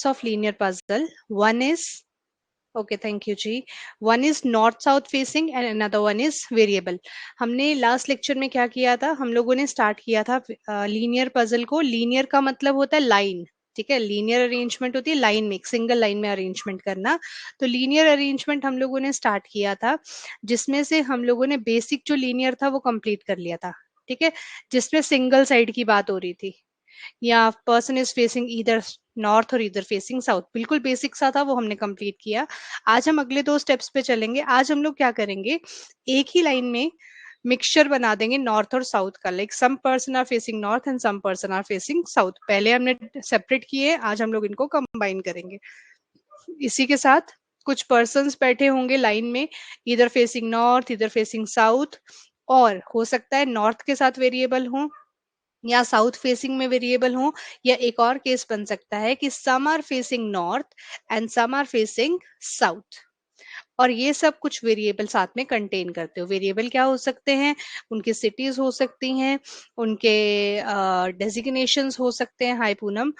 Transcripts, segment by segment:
of linear puzzle. One is, okay, thank you जी. One is north south facing and another one is variable. हमने last lecture में क्या किया था, हम लोगों ने स्टार्ट किया था लीनियर पजल को. लीनियर का मतलब होता है लाइन, ठीक है. लीनियर अरेंजमेंट होती है लाइन में, एक सिंगल लाइन में अरेंजमेंट करना. तो लीनियर अरेंजमेंट हम लोगों ने स्टार्ट किया था, जिसमें से हम लोगों ने बेसिक जो लीनियर था वो कंप्लीट कर लिया था, ठीक है. जिसमें सिंगल साइड की बात हो रही थी, या पर्सन इज फेसिंग इधर नॉर्थ और इधर फेसिंग साउथ. बिल्कुल बेसिक सा था, वो हमने कंप्लीट किया. आज हम अगले दो स्टेप्स पे चलेंगे. आज हम लोग क्या करेंगे, एक ही लाइन में मिक्सचर बना देंगे नॉर्थ और साउथ का. Like some person are facing north and some person are facing south. पहले हमने सेपरेट किए, आज हम लोग इनको कंबाइन करेंगे. इसी के साथ कुछ पर्सन्स बैठे होंगे लाइन में, इधर फेसिंग नॉर्थ इधर फेसिंग साउथ, और हो सकता है नॉर्थ के साथ वेरिएबल हो या साउथ फेसिंग में वेरिएबल हो, या एक और केस बन सकता है कि some are facing north and some are facing south. और ये सब कुछ वेरिएबल साथ में कंटेन करते हो. वेरिएबल क्या हो सकते हैं, उनकी सिटीज हो सकती हैं, उनके डेजिग्नेशंस हो सकते हैं. हाय पूनम.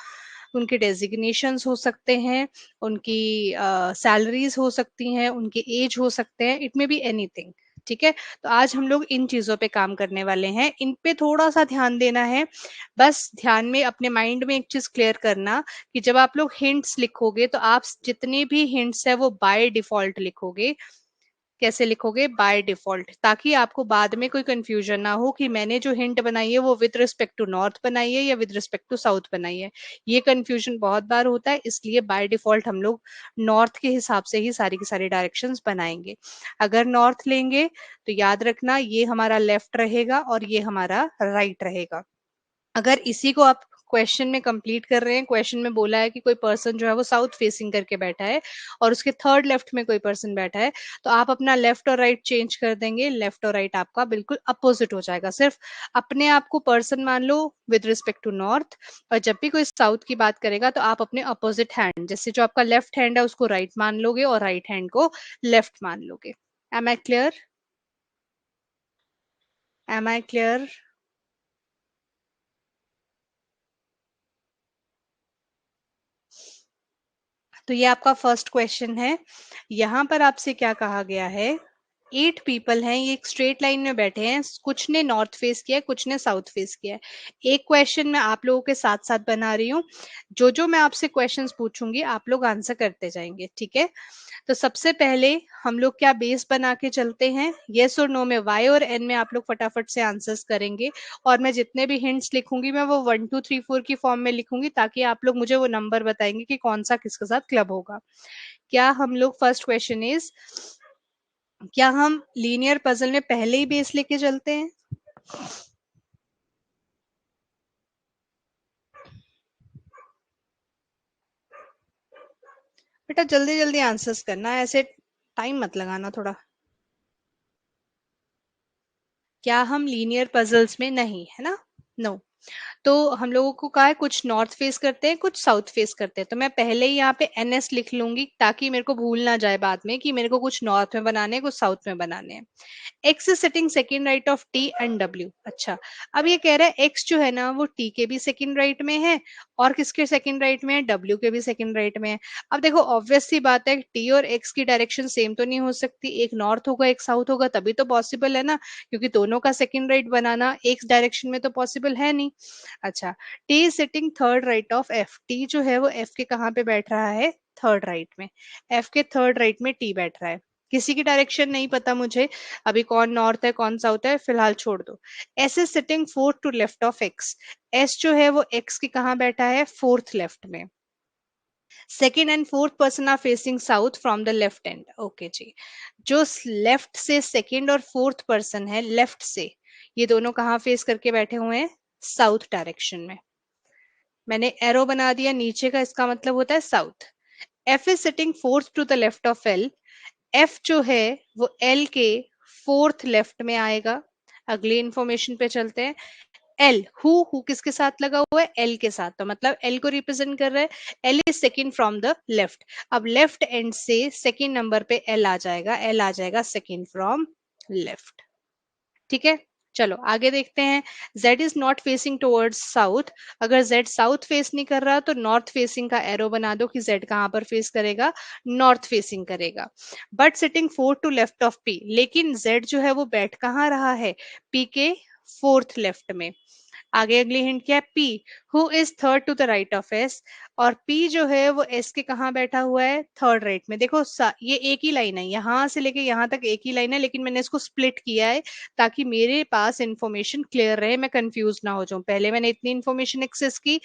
उनके डेजिग्नेशंस हो सकते हैं, उनकी सैलरीज हो सकती हैं, उनके एज हो सकते हैं. इट मे बी एनीथिंग, ठीक है. तो आज हम लोग इन चीजों पे काम करने वाले हैं. इन पे थोड़ा सा ध्यान देना है. बस ध्यान में अपने माइंड में एक चीज क्लियर करना कि जब आप लोग हिंट्स लिखोगे तो आप जितने भी हिंट्स है वो बाय डिफॉल्ट लिखोगे. कैसे लिखोगे, बाय डिफॉल्ट, ताकि आपको बाद में कोई कंफ्यूजन ना हो कि मैंने जो हिंट बनाई है वो विद रिस्पेक्ट टू नॉर्थ बनाई है या विद रिस्पेक्ट टू साउथ बनाई है. ये कंफ्यूजन बहुत बार होता है, इसलिए बाय डिफॉल्ट हम लोग नॉर्थ के हिसाब से ही सारी की सारी डायरेक्शंस बनाएंगे. अगर नॉर्थ लेंगे तो याद रखना ये हमारा लेफ्ट रहेगा और ये हमारा राइट रहेगा. अगर इसी को आप क्वेश्चन में कंप्लीट कर रहे हैं, क्वेश्चन में बोला है कि कोई पर्सन जो है वो साउथ फेसिंग करके बैठा है और उसके थर्ड लेफ्ट में कोई पर्सन बैठा है, तो आप अपना लेफ्ट और राइट चेंज कर देंगे. लेफ्ट और राइट आपका बिल्कुल अपोजिट हो जाएगा. सिर्फ अपने आप को पर्सन मान लो विद रिस्पेक्ट टू नॉर्थ, और जब भी कोई साउथ की बात करेगा तो आप अपने अपोजिट हैंड, जैसे जो आपका लेफ्ट हैंड है उसको राइट मान लोगे और राइट हैंड को लेफ्ट मान लोगे. Am I clear? Am I clear? तो ये आपका फर्स्ट क्वेश्चन है. यहाँ पर आपसे क्या कहा गया है, 8 पीपल हैं, ये एक स्ट्रेट लाइन में बैठे हैं. कुछ ने नॉर्थ फेस किया है, कुछ ने साउथ फेस किया है. एक क्वेश्चन मैं आप लोगों के साथ साथ बना रही हूँ. जो जो मैं आपसे क्वेश्चंस पूछूंगी आप लोग आंसर करते जाएंगे, ठीक है. तो सबसे पहले हम लोग क्या बेस बना के चलते हैं, येस और नो में वाई और एन में आप लोग फटाफट से आंसर्स करेंगे. और मैं जितने भी हिंट्स लिखूंगी मैं वो 1 2 3 4 की फॉर्म में लिखूंगी, ताकि आप लोग मुझे वो नंबर बताएंगे कि कौन सा किसके साथ क्लब होगा. क्या हम लोग, फर्स्ट क्वेश्चन इज, क्या हम लीनियर पजल में पहले ही बेस लेके चलते हैं? बेटा जल्दी जल्दी आंसर्स करना, ऐसे टाइम मत लगाना थोड़ा. क्या हम लीनियर पजल्स में नहीं, है ना? नो. तो हम लोगों को कहा है कुछ नॉर्थ फेस करते हैं कुछ साउथ फेस करते हैं. तो मैं पहले ही यहाँ पे एनएस लिख लूंगी ताकि मेरे को भूल ना जाए बाद में कि मेरे को कुछ नॉर्थ में बनाने हैं कुछ साउथ में बनाने हैं. X is sitting second right of T and W. अच्छा, अब ये कह रहा है एक्स जो है ना वो टी के भी सेकेंड राइट में है और किसके सेकेंड राइट में है, डब्ल्यू के भी सेकेंड राइट में है. अब देखो ऑब्वियस सी बात है, टी और एक्स की डायरेक्शन सेम तो नहीं हो सकती. एक नॉर्थ होगा एक साउथ होगा तभी तो पॉसिबल है ना, क्योंकि दोनों का सेकेंड राइट बनाना एक डायरेक्शन में तो पॉसिबल है नहीं. अच्छा, T is sitting third right of F. T जो है वो एफ के कहाँ पे बैठ रहा है, थर्ड राइट में. एफ के थर्ड राइट में टी बैठ रहा है. किसी की डायरेक्शन नहीं पता मुझे अभी, कौन नॉर्थ है कौन साउथ है फिलहाल छोड़ दो. S is sitting fourth to left of X. S जो है वो एक्स के कहाँ बैठा है, फोर्थ लेफ्ट में. Second and fourth person are facing south from the left end. Okay जी. जो लेफ्ट से सेकेंड और फोर्थ पर्सन है लेफ्ट से, ये दोनों कहाँ फेस करके बैठे हुए हैं, साउथ डायरेक्शन में. मैंने एरो बना दिया नीचे का, इसका मतलब होता है south. F is sitting fourth to the left of L. F जो है वो एल के फोर्थ लेफ्ट में आएगा. अगली इंफॉर्मेशन पे चलते हैं. एल, हु किसके साथ लगा हुआ है, एल के साथ, तो मतलब एल को रिप्रेजेंट कर रहा है. L is second from the left. अब लेफ्ट एंड से सेकेंड नंबर पे एल आ जाएगा, एल आ जाएगा सेकेंड फ्रॉम लेफ्ट. ठीक है. चलो आगे देखते हैं। Z is not facing towards south. अगर Z साउथ फेस नहीं कर रहा तो नॉर्थ फेसिंग का एरो बना दो कि Z कहाँ पर फेस करेगा, नॉर्थ फेसिंग करेगा। But sitting fourth to left of P, लेकिन Z जो है वो बैठ कहाँ रहा है, P के फोर्थ लेफ्ट में। आगे अगली हिंट क्या है, P who is third to the right of S, और P जो है वो S के कहाँ बैठा हुआ है, थर्ड राइट में। देखो ये एक ही लाइन है, यहाँ से लेके यहाँ तक एक ही लाइन है, लेकिन मैंने इसको स्प्लिट किया है ताकि मेरे पास इंफॉर्मेशन क्लियर रहे, मैं कंफ्यूज ना हो जाऊं। पहले मैंने इतनी इंफॉर्मेशन एक्सेस की,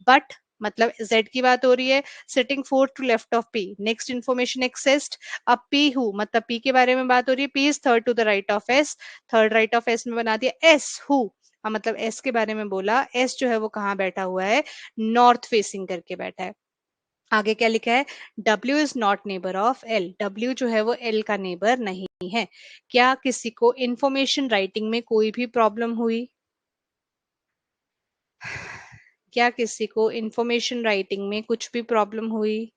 बट मतलब Z की बात हो रही है, sitting fourth to left of P, next information accessed. अब P हु मतलब P के बारे में बात हो रही है, P is third to the right of S, third right of S में बना दिया S हु, मतलब एस के बारे में बोला, एस जो है वो कहाँ बैठा हुआ है, नॉर्थ फेसिंग करके बैठा है। आगे क्या लिखा है, W is not neighbour of L, W जो है वो L का नेबर नहीं है। क्या किसी को इंफॉर्मेशन राइटिंग में कोई भी प्रॉब्लम हुई? क्या किसी को इंफॉर्मेशन राइटिंग में कुछ भी प्रॉब्लम हुई?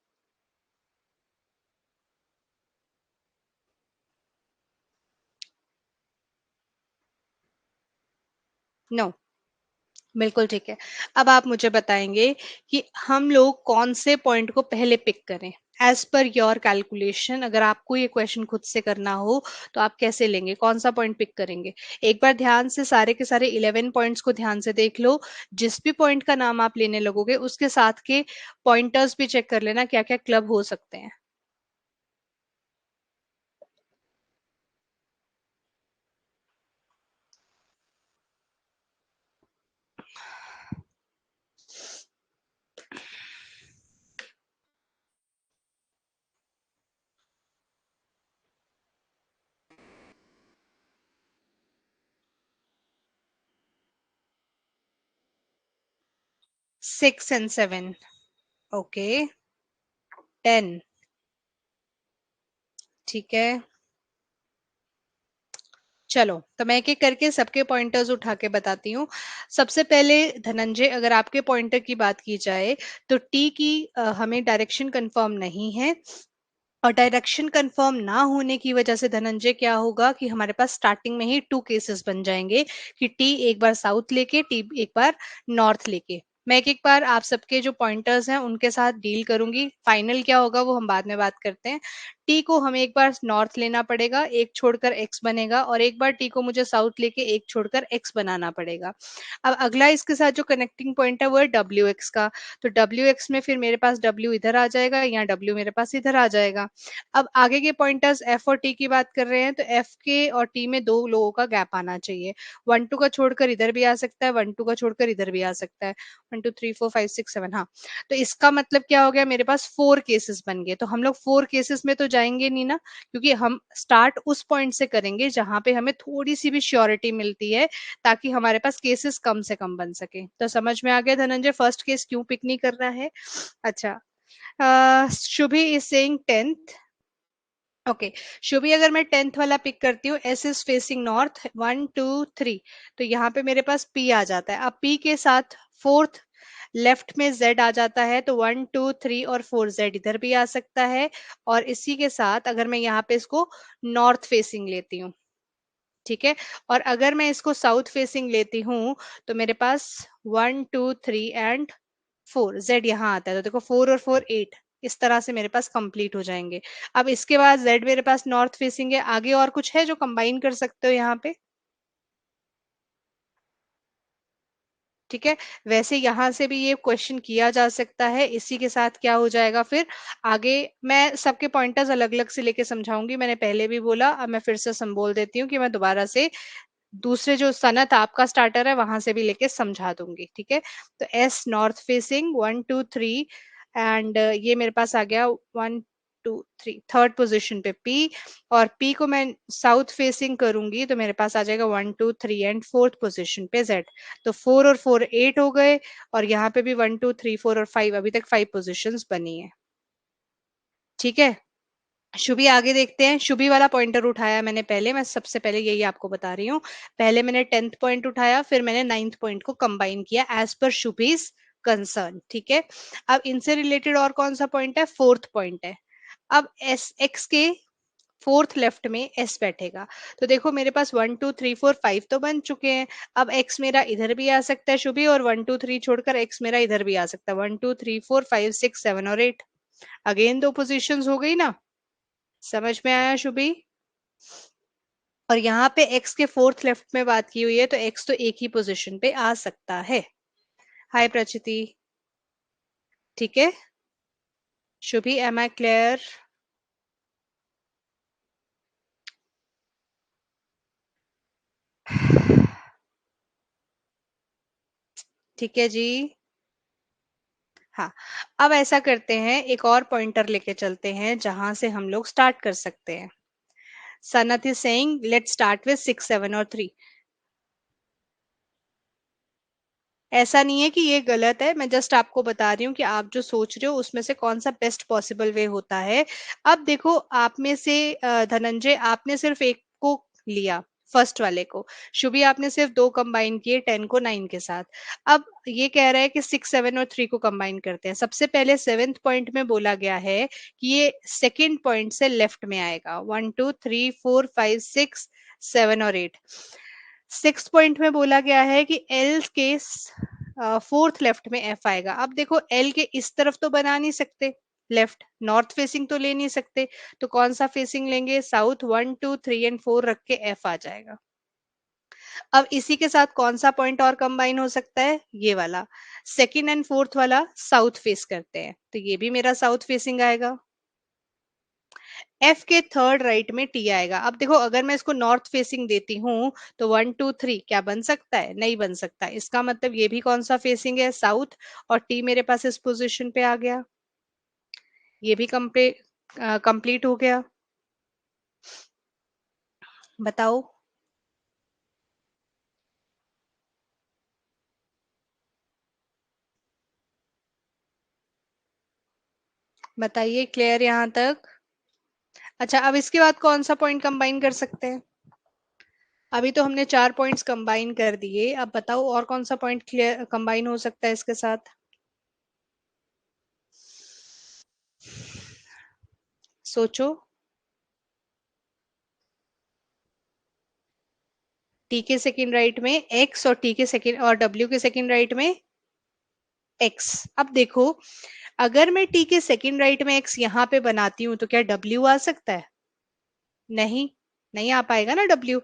नो, बिल्कुल ठीक है। अब आप मुझे बताएंगे कि हम लोग कौन से पॉइंट को पहले पिक करें, एज पर योर कैलकुलेशन। अगर आपको ये क्वेश्चन खुद से करना हो तो आप कैसे लेंगे, कौन सा पॉइंट पिक करेंगे? एक बार ध्यान से सारे के सारे 11 पॉइंट्स को ध्यान से देख लो। जिस भी पॉइंट का नाम आप लेने लगोगे उसके साथ के पॉइंटर्स भी चेक कर लेना, क्या क्या क्लब हो सकते हैं। 6 and 7, ओके। 10, ठीक है। चलो तो मैं एक एक करके सबके पॉइंटर्स उठा के बताती हूँ। सबसे पहले धनंजय, अगर आपके पॉइंटर की बात की जाए तो टी की हमें डायरेक्शन कंफर्म नहीं है, और डायरेक्शन कंफर्म ना होने की वजह से धनंजय क्या होगा कि हमारे पास स्टार्टिंग में ही टू केसेस बन जाएंगे कि टी एक बार साउथ लेके, टी एक बार नॉर्थ लेके। मैं एक एक बार आप सबके जो पॉइंटर्स हैं उनके साथ डील करूंगी, फाइनल क्या होगा वो हम बाद में बात करते हैं। टी को हमें एक बार नॉर्थ लेना पड़ेगा, एक छोड़कर एक्स बनेगा, और एक बार टी को मुझे साउथ लेके एक छोड़कर एक्स बनाना पड़ेगा। अब अगला इसके साथ जो कनेक्टिंग पॉइंट है वो है डब्ल्यू एक्स का। तो डब्ल्यू एक्स में फिर मेरे पास डब्ल्यू इधर आ जाएगा, या डब्ल्यू मेरे पास इधर आ जाएगा। अब आगे के पॉइंटर्स एफ और टी की बात कर रहे हैं, तो एफ के और टी में दो लोगों का गैप आना चाहिए। 1 2 का छोड़कर इधर भी आ सकता है, 1 2 का छोड़कर इधर भी आ सकता है। 1 2 3 4 5 6 7, हाँ। तो इसका मतलब क्या हो गया, मेरे पास 4 केसेस बन गए। तो हम लोग 4 केसेस में तो जाएंगे नहीं ना, क्योंकि हम स्टार्ट उस पॉइंट से करेंगे जहां पे हमें थोड़ी सी भी श्योरिटी मिलती है, ताकि हमारे पास केसेस कम से कम बन सके। तो समझ में आ गया धनंजय फर्स्ट केस क्यों पिक नहीं करना है? अच्छा। Shubhi is saying 10th। Okay, Shubhi अगर मैं 10th वाला पिक करती हूँ, एस इज फेसिंग नॉर्थ, 1 2 3, तो यहाँ पे मेरे पास पी आ जाता है। अब पी के साथ फोर्थ लेफ्ट में जेड आ जाता है, तो 1 2 3 और 4 जेड इधर भी आ सकता है। और इसी के साथ अगर मैं यहाँ पे इसको नॉर्थ फेसिंग लेती हूँ, ठीक है, और अगर मैं इसको साउथ फेसिंग लेती हूँ, तो मेरे पास 1 2 3 एंड 4 जेड यहाँ आता है। तो देखो 4 और 4 8, इस तरह से मेरे पास कंप्लीट हो जाएंगे। अब इसके बाद जेड मेरे पास नॉर्थ फेसिंग है, आगे और कुछ है जो कंबाइन कर सकते हो यहाँ पे? ठीक है, वैसे यहाँ से भी ये क्वेश्चन किया जा सकता है। इसी के साथ क्या हो जाएगा फिर आगे, मैं सबके पॉइंटर्स अलग अलग से लेके समझाऊंगी, मैंने पहले भी बोला, अब मैं फिर से बोल देती हूँ कि मैं दोबारा से दूसरे जो सनत आपका स्टार्टर है वहां से भी लेके समझा दूंगी, ठीक है। तो एस नॉर्थ फेसिंग 1 2 3, एंड ये मेरे पास आ गया 1 2 3, थर्ड पोजीशन पे पी। और पी को मैं साउथ फेसिंग करूंगी तो मेरे पास आ जाएगा 1 2 3 एंड फोर्थ पोजीशन पे जेड। तो 4 और 4 8 हो गए, और यहाँ पे भी 1 2 3 4 और 5, अभी तक 5 पोजिशन बनी है, ठीक है। शुभी आगे देखते हैं। शुभी वाला पॉइंटर उठाया मैंने पहले, मैं सबसे पहले यही आपको बता रही हूँ। पहले मैंने 10th पॉइंट उठाया, फिर मैंने 9th पॉइंट को कंबाइन किया एज पर शुभीज कंसर्न, ठीक है। अब इनसे रिलेटेड और कौन सा पॉइंट है, फोर्थ पॉइंट है। अब एस एक्स के फोर्थ लेफ्ट में एस बैठेगा। तो देखो मेरे पास 1 2 3 4 5 तो बन चुके हैं। अब एक्स मेरा इधर भी आ सकता है शुभी, और 1 2 3 छोड़कर एक्स मेरा इधर भी आ सकता है, 1 2 3 4 5 6 7 और 8। अगेन दो पोजीशंस हो गई ना, समझ में आया शुभी? और यहाँ पे एक्स के फोर्थ लेफ्ट में बात की हुई है, तो एक्स तो एक ही पोजीशन पे आ सकता है। हाय प्रचिति, ठीक है। Shubhi, am I clear? ठीक है जी। हाँ, अब ऐसा करते हैं, एक और पॉइंटर लेके चलते हैं जहां से हम लोग स्टार्ट कर सकते हैं। Sanat is saying let's start with 6 7 और 3। ऐसा नहीं है कि ये गलत है, मैं जस्ट आपको बता रही हूँ कि आप जो सोच रहे हो उसमें से कौन सा बेस्ट पॉसिबल वे होता है। अब देखो, आप में से धनंजय आपने सिर्फ एक को लिया, फर्स्ट वाले को। शुभी आपने सिर्फ दो कंबाइन किए, 10 को 9 के साथ। अब ये कह रहा है कि 6 7 और 3 को कंबाइन करते हैं। सबसे पहले सेवेंथ पॉइंट में बोला गया है कि ये सेकेंड पॉइंट से लेफ्ट में आएगा, 1 2 3 4 5 6 7 और 8। सिक्स पॉइंट में बोला गया है कि एल के फोर्थ लेफ्ट में एफ आएगा। अब देखो, एल के इस तरफ तो बना नहीं सकते, लेफ्ट नॉर्थ फेसिंग तो ले नहीं सकते, तो कौन सा फेसिंग लेंगे? साउथ। 1 2 3 और 4 रख के एफ आ जाएगा। अब इसी के साथ कौन सा पॉइंट और कंबाइन हो सकता है? ये वाला, सेकंड एंड फोर्थ वाला साउथ फेस करते हैं, तो ये भी मेरा साउथ फेसिंग आएगा। एफ के थर्ड राइट में टी आएगा। अब देखो, अगर मैं इसको नॉर्थ फेसिंग देती हूँ तो 1 2 3 क्या बन सकता है? नहीं बन सकता। इसका मतलब ये भी कौन सा फेसिंग है? साउथ। और टी मेरे पास इस पोजीशन पे आ गया, ये भी कंप्लीट हो गया। बताओ, बताइए, क्लियर यहाँ तक? अच्छा, अब इसके बाद कौन सा पॉइंट कंबाइन कर सकते हैं? अभी तो हमने चार पॉइंट्स कंबाइन कर दिए, अब बताओ और कौन सा पॉइंट क्लियर कंबाइन हो सकता है इसके साथ? सोचो। टी के सेकेंड राइट में एक्स, और टी के सेकेंड और डब्ल्यू के सेकेंड राइट में एक्स। अब देखो, अगर मैं टी के सेकेंड राइट में एक्स यहाँ पे बनाती हूँ तो क्या डब्ल्यू आ सकता है? नहीं, नहीं आ पाएगा ना डब्ल्यू।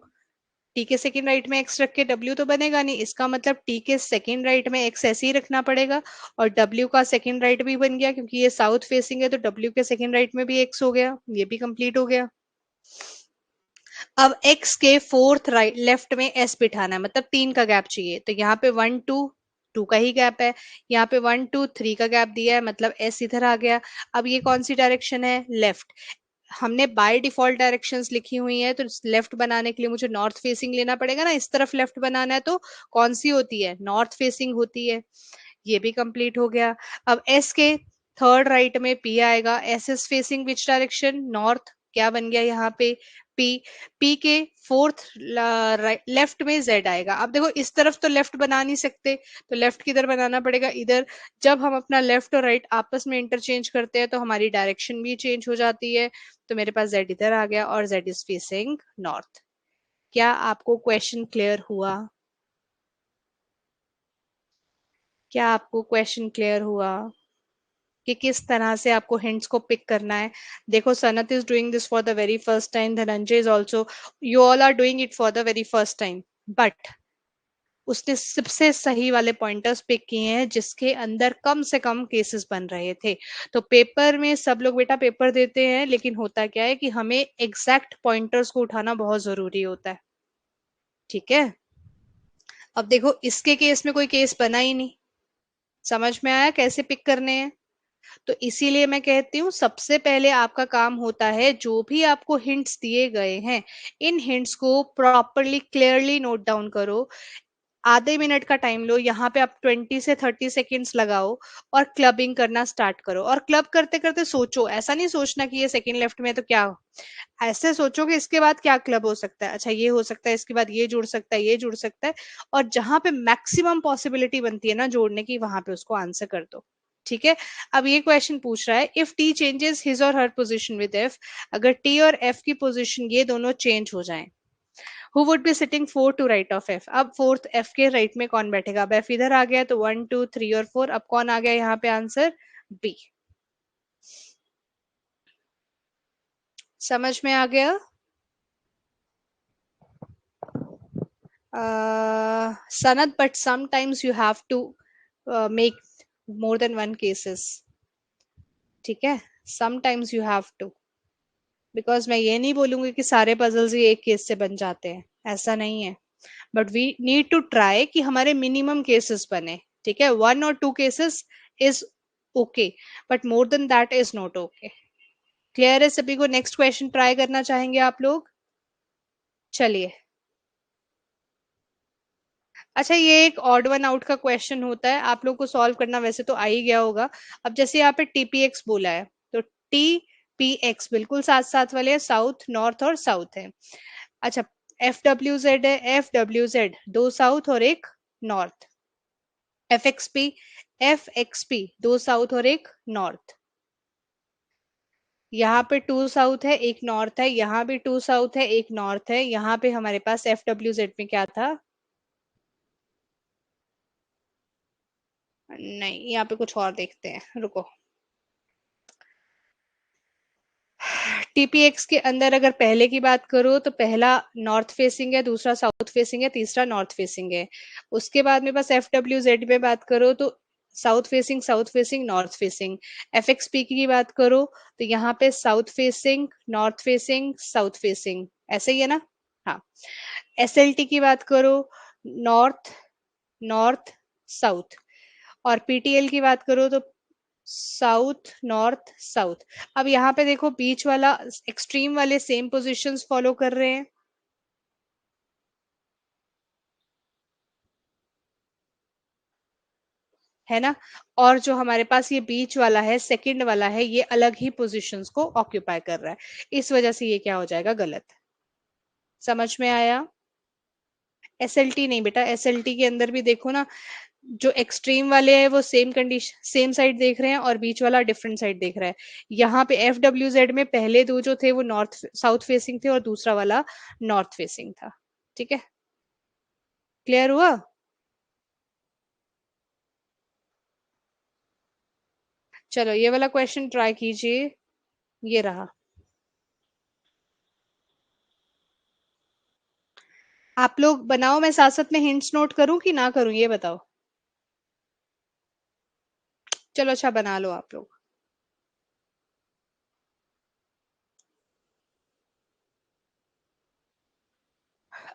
टी के सेकेंड राइट में एक्स रख के डब्ल्यू तो बनेगा नहीं, इसका मतलब टी के सेकेंड राइट में एक्स ऐसे ही रखना पड़ेगा। और डब्ल्यू का सेकेंड राइट भी बन गया, क्योंकि ये साउथ फेसिंग है, तो डब्ल्यू के सेकेंड राइट में भी एक्स हो गया, ये भी कंप्लीट हो गया। अब x के फोर्थ राइट लेफ्ट में s बिठाना है, मतलब 3 का गैप चाहिए, तो यहाँ पे 1 2 2 का ही गैप है। यहाँ पे 1 2 3 का गैप दिया है, मतलब s इधर आ गया। अब ये कौन सी डायरेक्शन है? लेफ्ट। हमने बाय डिफॉल्ट डायरेक्शंस लिखी हुई है, तो लेफ्ट बनाने के लिए मुझे नॉर्थ फेसिंग लेना पड़ेगा ना, इस तरफ लेफ्ट बनाना है, तो कौन सी होती है? नॉर्थ फेसिंग होती है। ये भी कंप्लीट हो गया। अब एस के थर्ड राइट में पी आएगा, S is facing which direction? North. क्या बन गया यहाँ पे? पी। पी के फोर्थ लेफ्ट में जेड आएगा। अब देखो, इस तरफ तो लेफ्ट बना नहीं सकते, तो लेफ्ट किधर बनाना पड़ेगा? इधर। जब हम अपना लेफ्ट और राइट आपस में इंटरचेंज करते हैं तो हमारी डायरेक्शन भी चेंज हो जाती है, तो मेरे पास जेड इधर आ गया और जेड इज फेसिंग नॉर्थ। क्या आपको क्वेश्चन क्लियर हुआ? क्या आपको क्वेश्चन क्लियर हुआ कि किस तरह से आपको हिंट्स को पिक करना है? देखो, Sanat is doing this for the very first time, Dhananjay is also, you all are doing it for the very first time, but उसने सबसे सही वाले पॉइंटर्स पिक किए हैं जिसके अंदर कम से कम केसेस बन रहे थे। तो पेपर में सब लोग बेटा पेपर देते हैं, लेकिन होता क्या है कि हमें एग्जैक्ट पॉइंटर्स को उठाना बहुत जरूरी होता है। ठीक है। अब देखो, इसके केस में कोई केस बना ही नहीं, समझ में आया कैसे पिक करने हैं? तो इसीलिए मैं कहती हूँ, सबसे पहले आपका काम होता है, जो भी आपको हिंट्स दिए गए हैं, इन हिंट्स को प्रॉपरली क्लियरली नोट डाउन करो। आधे मिनट का टाइम लो, यहाँ पे आप 20 से 30 सेकेंड्स लगाओ, और क्लबिंग करना स्टार्ट करो। और क्लब करते करते सोचो, ऐसा नहीं सोचना कि ये सेकंड लेफ्ट में है तो क्या हो, ऐसे सोचो कि इसके बाद क्या क्लब हो सकता है, अच्छा ये हो सकता है, इसके बाद ये जुड़ सकता है, ये जुड़ सकता है। और जहां पे मैक्सिमम पॉसिबिलिटी बनती है ना जोड़ने की, वहां पे उसको आंसर कर दो। ठीक है। अब ये क्वेश्चन पूछ रहा है इफ टी चेंजेस हिज और हर पोजीशन विद एफ, अगर टी और एफ की पोजीशन ये दोनों चेंज हो जाएं, who would be sitting four to right of F. अब फोर्थ एफ के राइट में कौन बैठेगा? अब एफ इधर आ गया तो वन टू थ्री और फोर, अब कौन आ गया यहाँ पे आंसर? बी। समझ में आ गया? Sanat, but sometimes you have to make more than one cases, ठीक है? Sometimes you have to, because मैं ये नहीं बोलूंगी कि सारे पजल्स ही एक केस से बन जाते हैं, ऐसा नहीं है। But we need to try कि हमारे मिनिमम केसेस बने, ठीक है? वन और two cases is okay, but more than that is not okay. Clear है सभी को? नेक्स्ट क्वेश्चन ट्राई करना चाहेंगे आप लोग? चलिए। अच्छा, ये एक ऑड वन आउट का क्वेश्चन होता है, आप लोग को सॉल्व करना वैसे तो आ ही गया होगा। अब जैसे यहाँ पे टीपीएक्स बोला है, तो टी पी एक्स बिल्कुल साथ साथ वाले हैं, साउथ नॉर्थ और साउथ है। अच्छा, एफ डब्ल्यू जेड है, एफ डब्ल्यू जेड दो साउथ और एक north. F x P, F x P दो साउथ और एक नॉर्थ। यहाँ पे टू साउथ है एक नॉर्थ है, यहाँ भी टू साउथ है एक नॉर्थ है, यहाँ पे हमारे पास एफ डब्ल्यू जेड में क्या था? नहीं, यहाँ पे कुछ और देखते हैं, रुको। टीपीएक्स के अंदर अगर पहले की बात करो तो पहला नॉर्थ फेसिंग है, दूसरा साउथ फेसिंग है, तीसरा नॉर्थ फेसिंग है। उसके बाद में बस एफ डब्ल्यू जेड में बात करो तो south facing north facing. F x P की बात करो तो यहाँ पे south facing north facing south facing, ऐसे ही है ना? हाँ। एस एल टी की बात करो, नॉर्थ नॉर्थ साउथ। और पीटीएल की बात करो तो साउथ नॉर्थ साउथ। अब यहाँ पे देखो बीच वाला एक्सट्रीम वाले सेम पोजीशंस फॉलो कर रहे हैं, है ना? और जो हमारे पास ये बीच वाला है, सेकंड वाला है, ये अलग ही पोजीशंस को ऑक्यूपाई कर रहा है। इस वजह से ये क्या हो जाएगा? गलत। समझ में आया? एसएलटी नहीं बेटा, एसएलटी के अंदर भी देखो ना, जो एक्सट्रीम वाले हैं वो सेम कंडीशन सेम साइड देख रहे हैं और बीच वाला डिफरेंट साइड देख रहा है। यहाँ पे एफ डब्ल्यू जेड में पहले दो जो थे वो नॉर्थ साउथ फेसिंग थे और दूसरा वाला नॉर्थ फेसिंग था। ठीक है? क्लियर हुआ? चलो ये वाला क्वेश्चन ट्राई कीजिए, ये रहा। आप लोग बनाओ, मैं साथ साथ में हिंट्स नोट करूं कि ना करूं, ये बताओ। चलो अच्छा, बना लो आप लोग।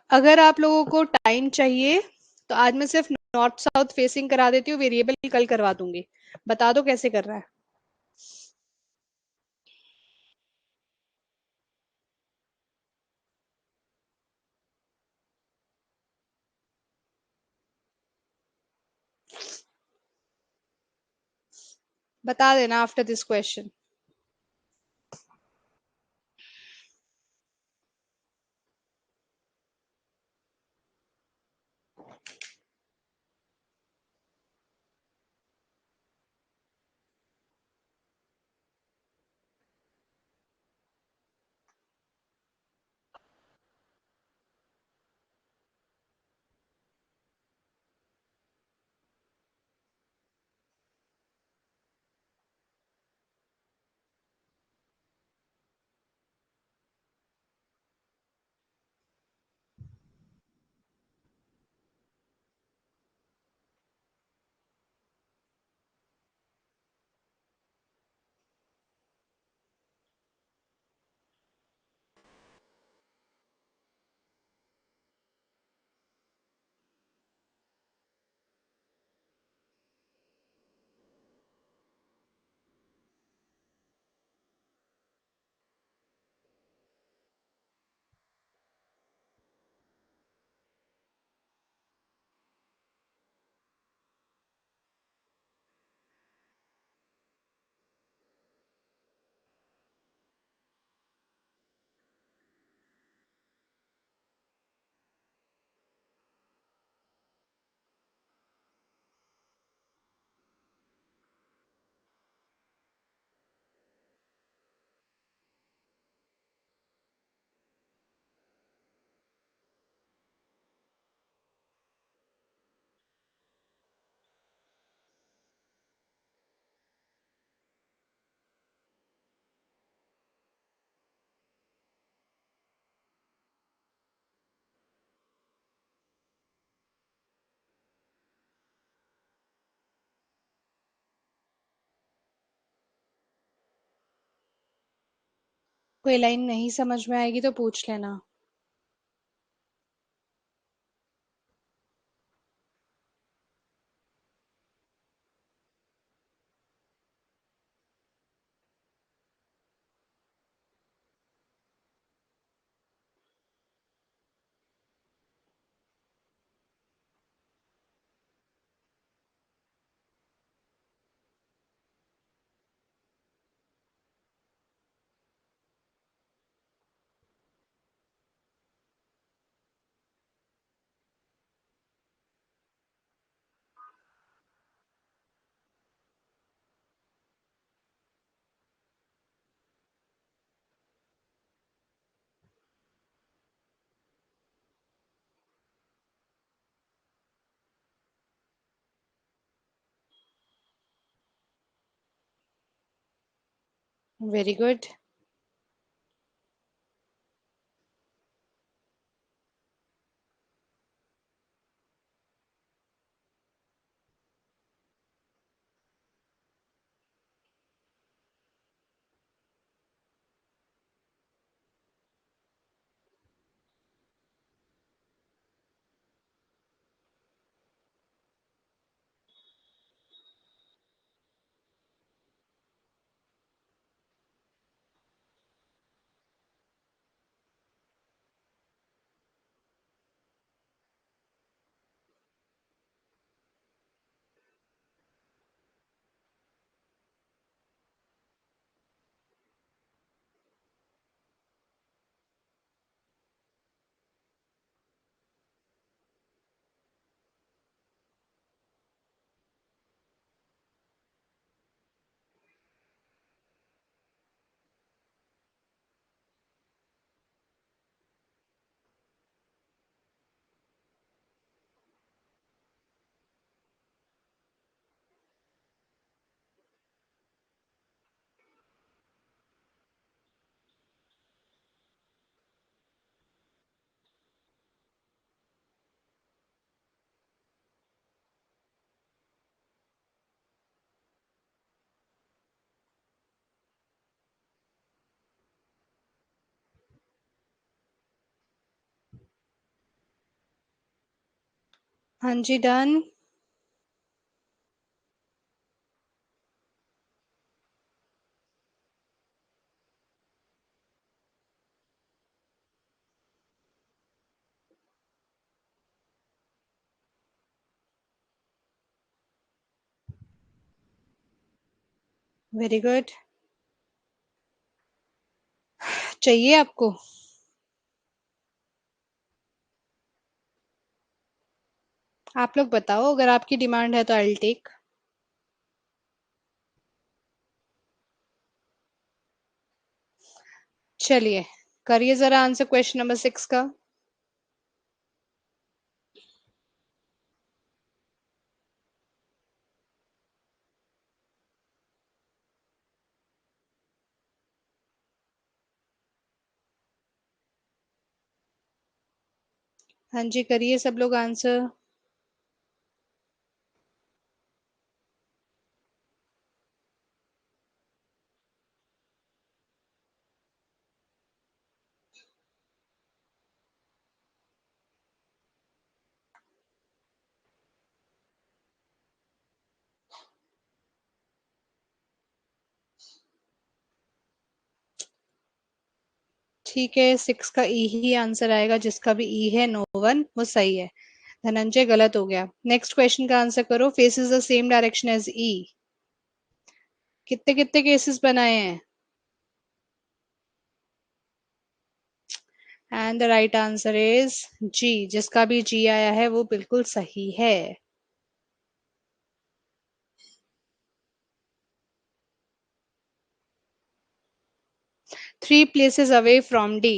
अगर आप लोगों को टाइम चाहिए तो आज मैं सिर्फ नॉर्थ साउथ फेसिंग करा देती हूँ, वेरिएबल कल करवा दूंगी। बता दो कैसे कर रहा है। बता देना आफ्टर दिस क्वेश्चन। कोई लाइन नहीं समझ में आएगी तो पूछ लेना। Very good. हाँ जी, डन। Very good. चाहिए आपको? आप लोग बताओ, अगर आपकी डिमांड है तो आई विल टेक। चलिए, करिए जरा आंसर क्वेश्चन नंबर 6 का। हाँ जी, करिए सब लोग आंसर। ठीक है, 6 का ई ही आंसर आएगा। जिसका भी ई है, नो वन, वो सही है। धनंजय गलत हो गया। नेक्स्ट क्वेश्चन का आंसर करो। Faces the same direction as E. कितने कितने केसेस बनाए हैं? And the right answer is G. जिसका भी जी आया है वो बिल्कुल सही है। 3 places away from डी।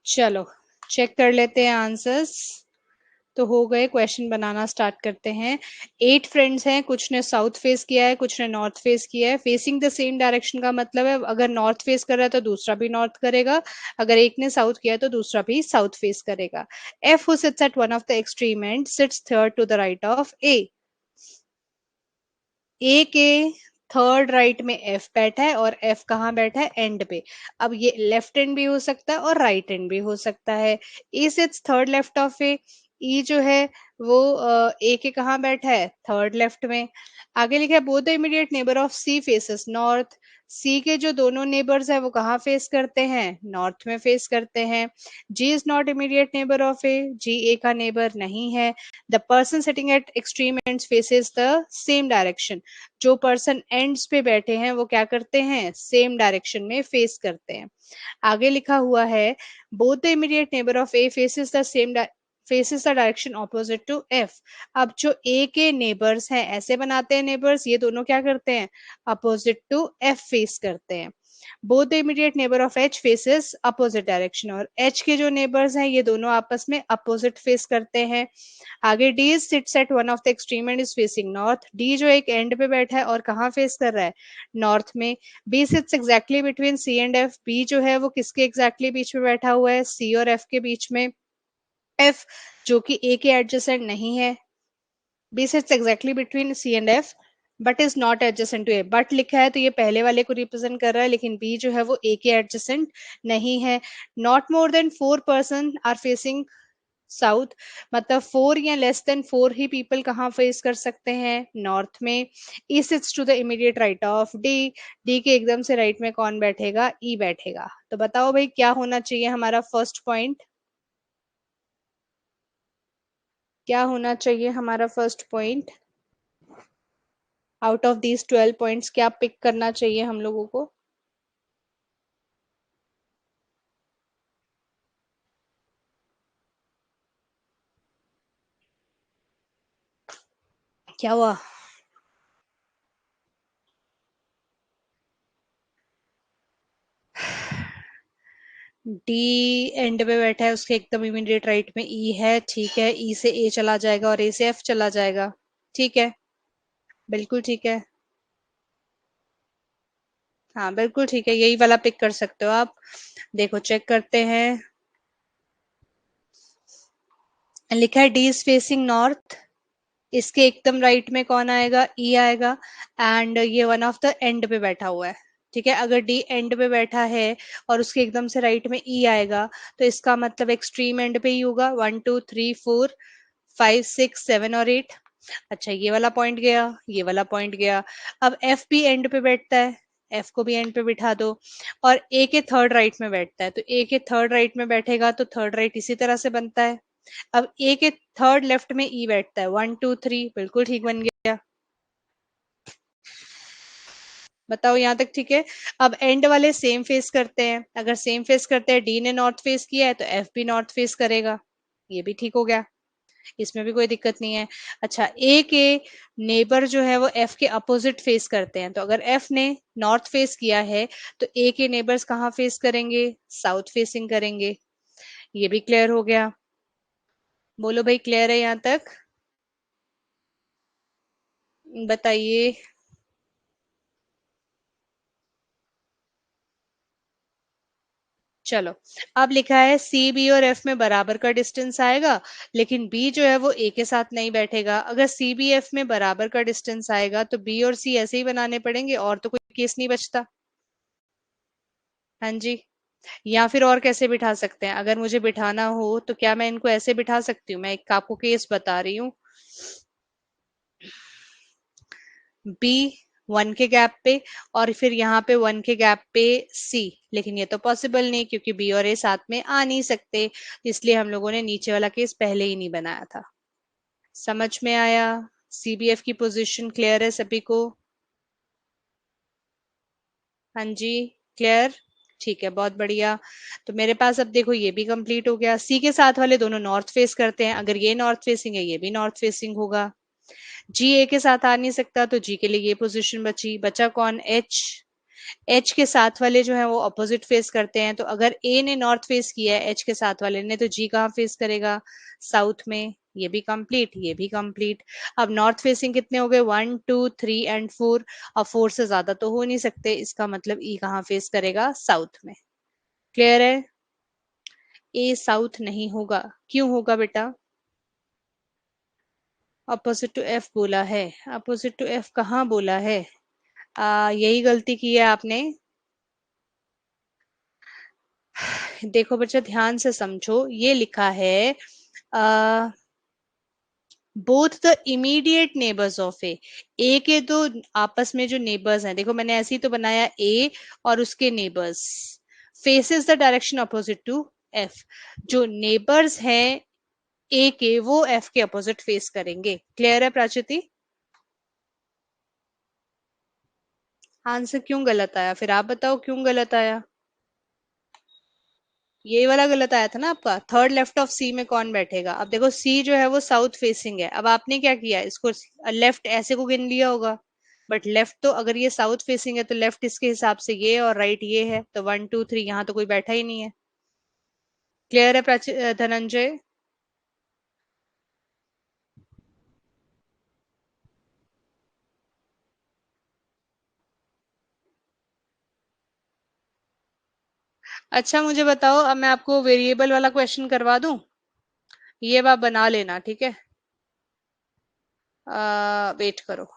चलो, चेक कर लेते हैं आंसर्स। तो हो गए, क्वेश्चन बनाना स्टार्ट करते हैं। 8 फ्रेंड्स हैं, कुछ ने साउथ फेस किया है, कुछ ने नॉर्थ फेस किया है। फेसिंग द सेम डायरेक्शन का मतलब है अगर नॉर्थ फेस कर रहा है तो दूसरा भी नॉर्थ करेगा, अगर एक ने साउथ किया है तो दूसरा भी साउथ फेस करेगा। F who sits at one of the extreme end sits third to the right of A. A के थर्ड राइट में एफ बैठा है और एफ कहाँ बैठा है, एंड पे। अब ये लेफ्ट एंड भी हो सकता है और राइट एंड भी हो सकता है। ए सिट्स थर्ड लेफ्ट ऑफ ए। ई जो है वो ए के कहाँ बैठा है, थर्ड लेफ्ट में। आगे लिखा है both the immediate neighbour of C faces north. C के जो दोनों नेबर्स है वो कहाँ फेस करते हैं, नॉर्थ में फेस करते हैं। G is not immediate neighbour of A, G A का नेबर नहीं है। The person sitting at extreme ends faces the same direction. जो पर्सन एंड्स पे बैठे हैं वो क्या करते हैं, सेम डायरेक्शन में फेस करते हैं। आगे लिखा हुआ है both the immediate neighbour of A faces the direction opposite to F. अब जो ए के नेबर्स हैं ऐसे बनाते हैं नेबर्स, ये दोनों क्या करते हैं, अपोजिट टू एफ फेस करते हैं। Both the immediate neighbour of H faces opposite direction, और एच के जो नेबर्स हैं ये दोनों आपस में अपोजिट फेस करते हैं। आगे D seats at one of the extreme and is facing north. D जो एक एंड पे बैठा है और कहाँ फेस कर रहा है, नॉर्थ में। B sits exactly between C and F. B जो है वो किसके एग्जैक्टली बीच में बैठा हुआ है, सी और एफ के बीच में। एफ जो कि ए के एडजेसेंट नहीं है। B sits exactly between C and F but is not adjacent to A. But लिखा है तो ये पहले वाले को रिप्रेजेंट कर रहा है, लेकिन बी जो है वो ए के एडजेसेंट नहीं है। Not more than 4 person are facing south, मतलब 4 या लेस देन 4 ही पीपल कहाँ फेस कर सकते हैं, नॉर्थ में। E sits to the immediate right of D. D के एकदम से राइट में कौन बैठेगा, ई बैठेगा। तो बताओ भाई क्या होना चाहिए हमारा फर्स्ट पॉइंट, क्या होना चाहिए हमारा first point. Out of these 12 points क्या पिक करना चाहिए हम लोगों को। क्या हुआ, डी एंड पे बैठा है, उसके एकदम इमीडिएट राइट में ई है, ठीक है। ई से ए चला जाएगा और ए से एफ चला जाएगा, ठीक है, बिल्कुल ठीक है। हाँ बिल्कुल ठीक है, यही वाला पिक कर सकते हो आप। देखो चेक करते हैं, लिखा है डी इज फेसिंग नॉर्थ। इसके एकदम राइट में कौन आएगा, ई आएगा। एंड ये वन ऑफ द एंड पे बैठा हुआ है, ठीक है। अगर डी एंड पे बैठा है और उसके एकदम से राइट में ई आएगा तो इसका मतलब एक्सट्रीम एंड पे ही होगा, 1 2 3 4 5 6 7 और 8। अच्छा ये वाला पॉइंट गया, ये वाला पॉइंट गया। अब एफ भी एंड पे बैठता है, एफ को भी एंड पे बिठा दो। और ए के थर्ड राइट में बैठता है, तो ए के थर्ड राइट में बैठेगा तो थर्ड राइट इसी तरह से बनता है। अब ए के थर्ड लेफ्ट में ई बैठता है, 1 2 3, बिल्कुल ठीक बन गया। बताओ यहाँ तक ठीक है। अब एंड वाले सेम फेस करते हैं, अगर सेम फेस करते हैं, डी ने नॉर्थ फेस किया है तो एफ भी नॉर्थ फेस करेगा, ये भी ठीक हो गया, इसमें भी कोई दिक्कत नहीं है। अच्छा ए के नेबर जो है वो एफ के अपोजिट फेस करते हैं, तो अगर एफ ने नॉर्थ फेस किया है तो ए के नेबर्स कहाँ फेस करेंगे, साउथ फेसिंग करेंगे, ये भी क्लियर हो गया। बोलो भाई क्लियर है यहाँ तक, बताइए। चलो, अब लिखा है सी बी और एफ में बराबर का डिस्टेंस आएगा, लेकिन बी जो है वो ए के साथ नहीं बैठेगा। अगर सी बी एफ में बराबर का डिस्टेंस आएगा तो बी और सी ऐसे ही बनाने पड़ेंगे, और तो कोई केस नहीं बचता। हाँ जी, या फिर और कैसे बिठा सकते हैं, अगर मुझे बिठाना हो तो क्या मैं इनको ऐसे बिठा सकती हूँ, मैं एक आपको केस बता रही हूँ। बी 1 के गैप पे और फिर यहाँ पे 1 के गैप पे सी, लेकिन ये तो पॉसिबल नहीं क्योंकि बी और ए साथ में आ नहीं सकते, इसलिए हम लोगों ने नीचे वाला केस पहले ही नहीं बनाया था। समझ में आया, सीबीएफ की पोजीशन क्लियर है सभी को। हाँ जी, क्लियर, ठीक है, बहुत बढ़िया। तो मेरे पास अब देखो ये भी कंप्लीट हो गया। सी के साथ वाले दोनों नॉर्थ फेस करते हैं, अगर ये नॉर्थ फेसिंग है ये भी नॉर्थ फेसिंग होगा। जी ए के साथ आ नहीं सकता तो जी के लिए ये पोजीशन बची, बचा कौन, एच। एच के साथ वाले जो है वो ऑपोजिट फेस करते हैं, तो अगर ए ने नॉर्थ फेस किया है एच के साथ वाले ने, तो जी कहाँ फेस करेगा? साउथ में। ये भी कंप्लीट, ये भी कंप्लीट। अब नॉर्थ फेसिंग कितने हो गए? 1 2 3 एंड 4। अब 4 से ज्यादा तो हो नहीं सकते, इसका मतलब ई कहाँ फेस करेगा? साउथ में। क्लियर है? ए साउथ नहीं होगा। क्यों होगा बेटा? अपोजिट टू एफ बोला है। अपोजिट टू एफ कहाँ बोला है? यही गलती की है आपने। देखो बच्चा ध्यान से समझो, ये लिखा है both the immediate neighbours of A के तो आपस में जो नेबर्स हैं, देखो मैंने ऐसे ही तो बनाया, ए और उसके neighbors faces the direction opposite to F. जो नेबर्स हैं ए के, वो एफ के अपोजिट फेस करेंगे। क्लियर है प्राचिति? आंसर क्यों गलत आया? फिर आप बताओ क्यों गलत आया। ये वाला गलत आया था ना आपका। थर्ड लेफ्ट ऑफ सी में कौन बैठेगा? अब देखो सी जो है वो साउथ फेसिंग है। अब आपने क्या किया, इसको लेफ्ट ऐसे को गिन लिया होगा, बट लेफ्ट तो अगर ये साउथ फेसिंग है तो लेफ्ट इसके हिसाब से ये और राइट ये है, तो 1 2 3 यहाँ तो कोई बैठा ही नहीं है। क्लियर है धनंजय? अच्छा मुझे बताओ, अब मैं आपको वेरिएबल वाला क्वेश्चन करवा दूं। ये अब आप बना लेना, ठीक है? वेट करो।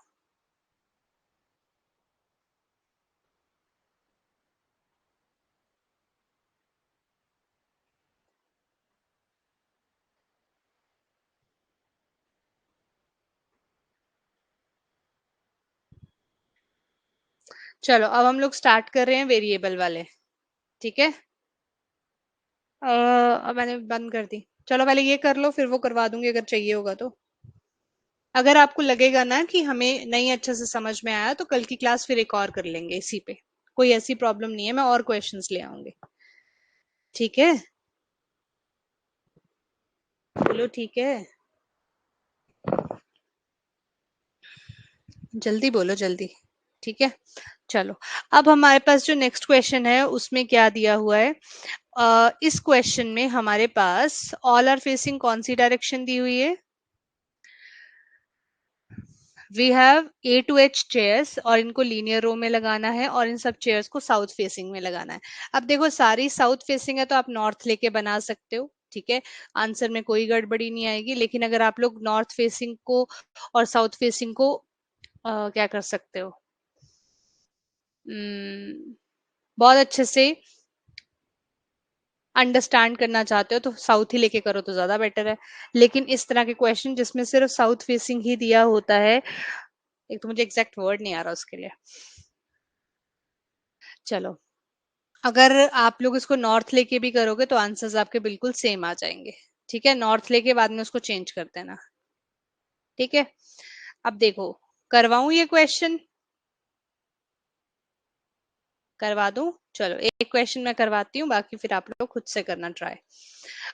चलो अब हम लोग स्टार्ट कर रहे हैं वेरिएबल वाले, ठीक है? अब मैंने बंद कर दी। चलो पहले ये कर लो, फिर वो करवा दूंगी अगर चाहिए होगा तो। अगर आपको लगेगा ना कि हमें नहीं अच्छे से समझ में आया, तो कल की क्लास फिर एक और कर लेंगे इसी पे। कोई ऐसी प्रॉब्लम नहीं है, मैं और क्वेश्चंस ले आऊंगी। ठीक है? बोलो ठीक है। जल्दी बोलो जल्दी। ठीक है? चलो अब हमारे पास जो नेक्स्ट क्वेश्चन है उसमें क्या दिया हुआ है। इस क्वेश्चन में हमारे पास ऑल आर फेसिंग कौन सी डायरेक्शन दी हुई है? We have A to H chairs, और इनको लीनियर रो में लगाना है, और इन सब चेयर्स को साउथ फेसिंग में लगाना है। अब देखो सारी साउथ फेसिंग है तो आप नॉर्थ लेके बना सकते हो, ठीक है? आंसर में कोई गड़बड़ी नहीं आएगी। लेकिन अगर आप लोग नॉर्थ फेसिंग को और साउथ फेसिंग को क्या कर सकते हो, Hmm, बहुत अच्छे से अंडरस्टैंड करना चाहते हो तो साउथ ही लेके करो तो ज्यादा बेटर है। लेकिन इस तरह के क्वेश्चन जिसमें सिर्फ साउथ फेसिंग ही दिया होता है, एक तो मुझे एग्जैक्ट वर्ड नहीं आ रहा उसके लिए। चलो अगर आप लोग इसको नॉर्थ लेके भी करोगे तो आंसर्स आपके बिल्कुल सेम आ जाएंगे। ठीक है? नॉर्थ लेके बाद में उसको चेंज कर देना। ठीक है? अब देखो, करवाऊं ये क्वेश्चन? करवा दूं? चलो एक क्वेश्चन मैं करवाती हूँ, बाकी फिर आप लोग खुद से करना ट्राई।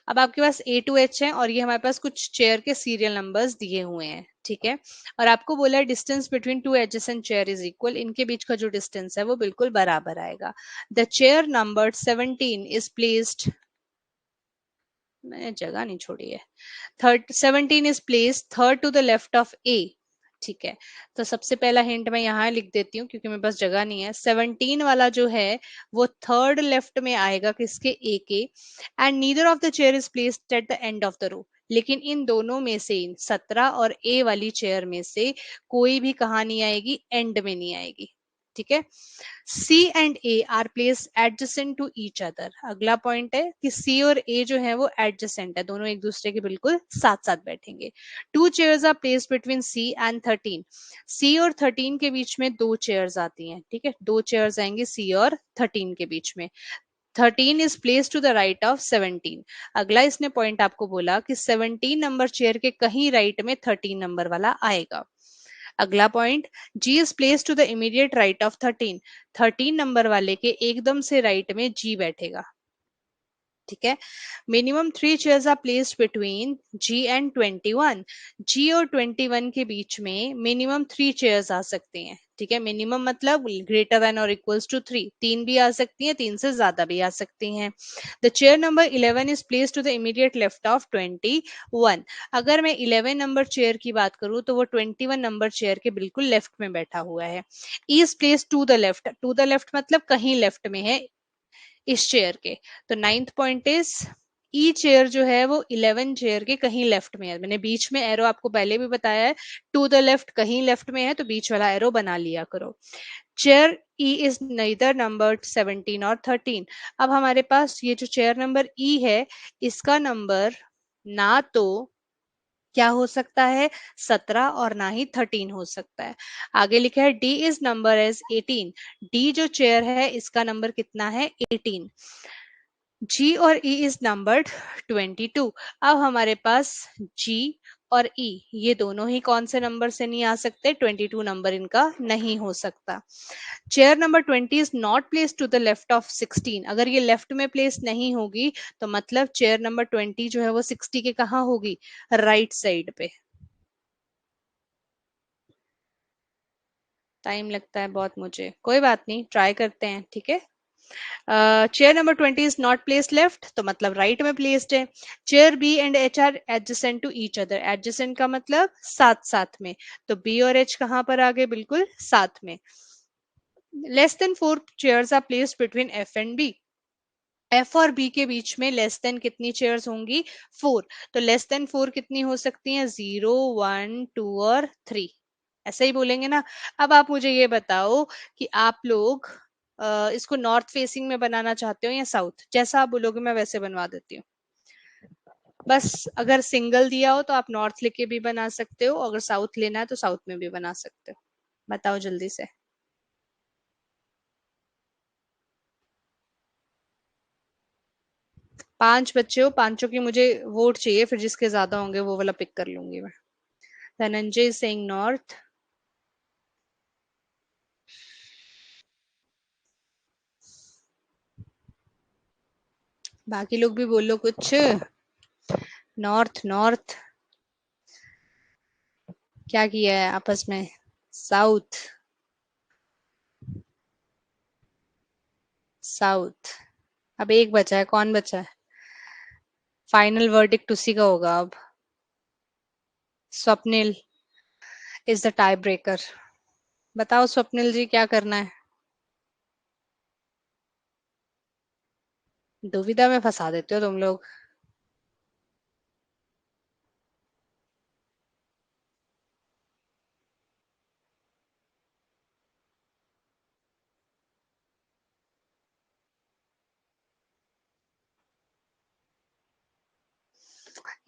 अब आपके पास A to H है, और ये हमारे पास कुछ चेयर के सीरियल नंबर्स दिए हुए हैं, ठीक है? और आपको बोला है distance between two adjacent chair is equal, इनके बीच का जो डिस्टेंस है वो बिल्कुल बराबर आएगा। The chair number 17 is placed, मैंने जगह नहीं छोड़ी है, third 17 is place third to the left of A. ठीक है? तो सबसे पहला हिंट मैं यहाँ लिख देती हूँ क्योंकि मेरे पास जगह नहीं है। 17 वाला जो है वो थर्ड लेफ्ट में आएगा किसके? ए के। And neither of the chair is placed at the end of the row, लेकिन इन दोनों में से, इन 17 और ए वाली चेयर में से कोई भी कहाँ नहीं आएगी? एंड में नहीं आएगी। ठीक है? C and A are place adjacent to each other. अगला पॉइंट है कि सी और ए जो है वो एडजेसेंट है, दोनों एक दूसरे के बिल्कुल साथ साथ बैठेंगे। Two chairs are placed between C and 13। C और 13 के बीच में दो चेयर्स आती हैं, ठीक है? दो चेयर्स आएंगी सी और 13 के बीच में। 13 is place to the right of 17। अगला इसने पॉइंट आपको बोला कि 17 नंबर चेयर के कहीं राइट में 13 नंबर वाला आएगा। अगला point, G is place to the immediate right of 13। 13 नंबर वाले के एकदम से राइट में जी बैठेगा। ठीक है? Minimum 3 chairs are placed between G and 21। G और 21 के बीच में मिनिमम 3 चेयर्स आ सकते हैं। ठीक है, मिनिमम मतलब ग्रेटर देन और इक्वल्स टू 3, 3 भी आ सकती हैं, 3 से ज्यादा भी आ सकती हैं। The chair number 11 is place to the immediate left of 21। अगर मैं 11 नंबर चेयर की बात करूं तो वो 21 नंबर चेयर के बिल्कुल लेफ्ट में बैठा हुआ है। Is place to the left मतलब कहीं लेफ्ट में है इस चेयर के। तो ninth point is E chair जो है वो 11 चेयर के कहीं लेफ्ट में है। मैंने बीच में एरो आपको पहले भी बताया है, टू द लेफ्ट कहीं लेफ्ट में है तो बीच वाला एरो बना लिया करो। चेयर ई इज नइदर नंबर 17 और 13। अब हमारे पास ये जो चेयर नंबर ई है, इसका नंबर ना तो क्या हो सकता है 17 और ना ही 13 हो सकता है। आगे लिखा है D is number as 18। D जो चेयर है इसका नंबर कितना है 18। जी और ई इज नंबर्ड 22। अब हमारे पास जी और ई ये दोनों ही कौन से नंबर से नहीं आ सकते, 22 नंबर इनका नहीं हो सकता। Chair number 20 is not place to the left of 16। अगर ये लेफ्ट में प्लेस नहीं होगी तो मतलब चेयर नंबर 20 जो है वो 60 के कहाँ होगी, राइट साइड पे। टाइम लगता है बहुत मुझे, कोई बात नहीं, ट्राई करते हैं, ठीक है। Chair number 20 is not place left तो मतलब राइट में प्लेस्ड है। Chair B and H are adjacent to each other. Adjacent का मतलब साथ साथ में, तो बी और एच कहां पर आ गए, बिल्कुल साथ में। Less than 4 chairs are placed between F and B. F और बी के बीच में लेस देन कितनी चेयर्स होंगी, 4। तो लेस देन 4 कितनी हो सकती हैं, 0, 1, 2 और 3। ऐसा ही बोलेंगे ना। अब आप मुझे ये बताओ कि आप लोग इसको नॉर्थ फेसिंग में बनाना चाहते हो या साउथ, जैसा आप बोलोगे मैं वैसे बनवा देती हूँ। बस अगर सिंगल दिया हो तो आप नॉर्थ लेके भी बना सकते हो, अगर साउथ लेना है तो साउथ में भी बना सकते हो। बताओ जल्दी से। 5 बच्चे हो, पांचों की मुझे वोट चाहिए, फिर जिसके ज्यादा होंगे वो वाला पिक कर लूंगी मैं। धनंजय सिंह नॉर्थ। बाकी लोग भी बोलो कुछ। North north. क्या किया है आपस में, साउथ। साउथ। अब एक बचा है, कौन बचा है, फाइनल वर्डिक्ट उसी का होगा अब। Swapnil is the tie breaker. बताओ स्वप्निल जी क्या करना है। दुविधा में फंसा देते हो तुम लोग।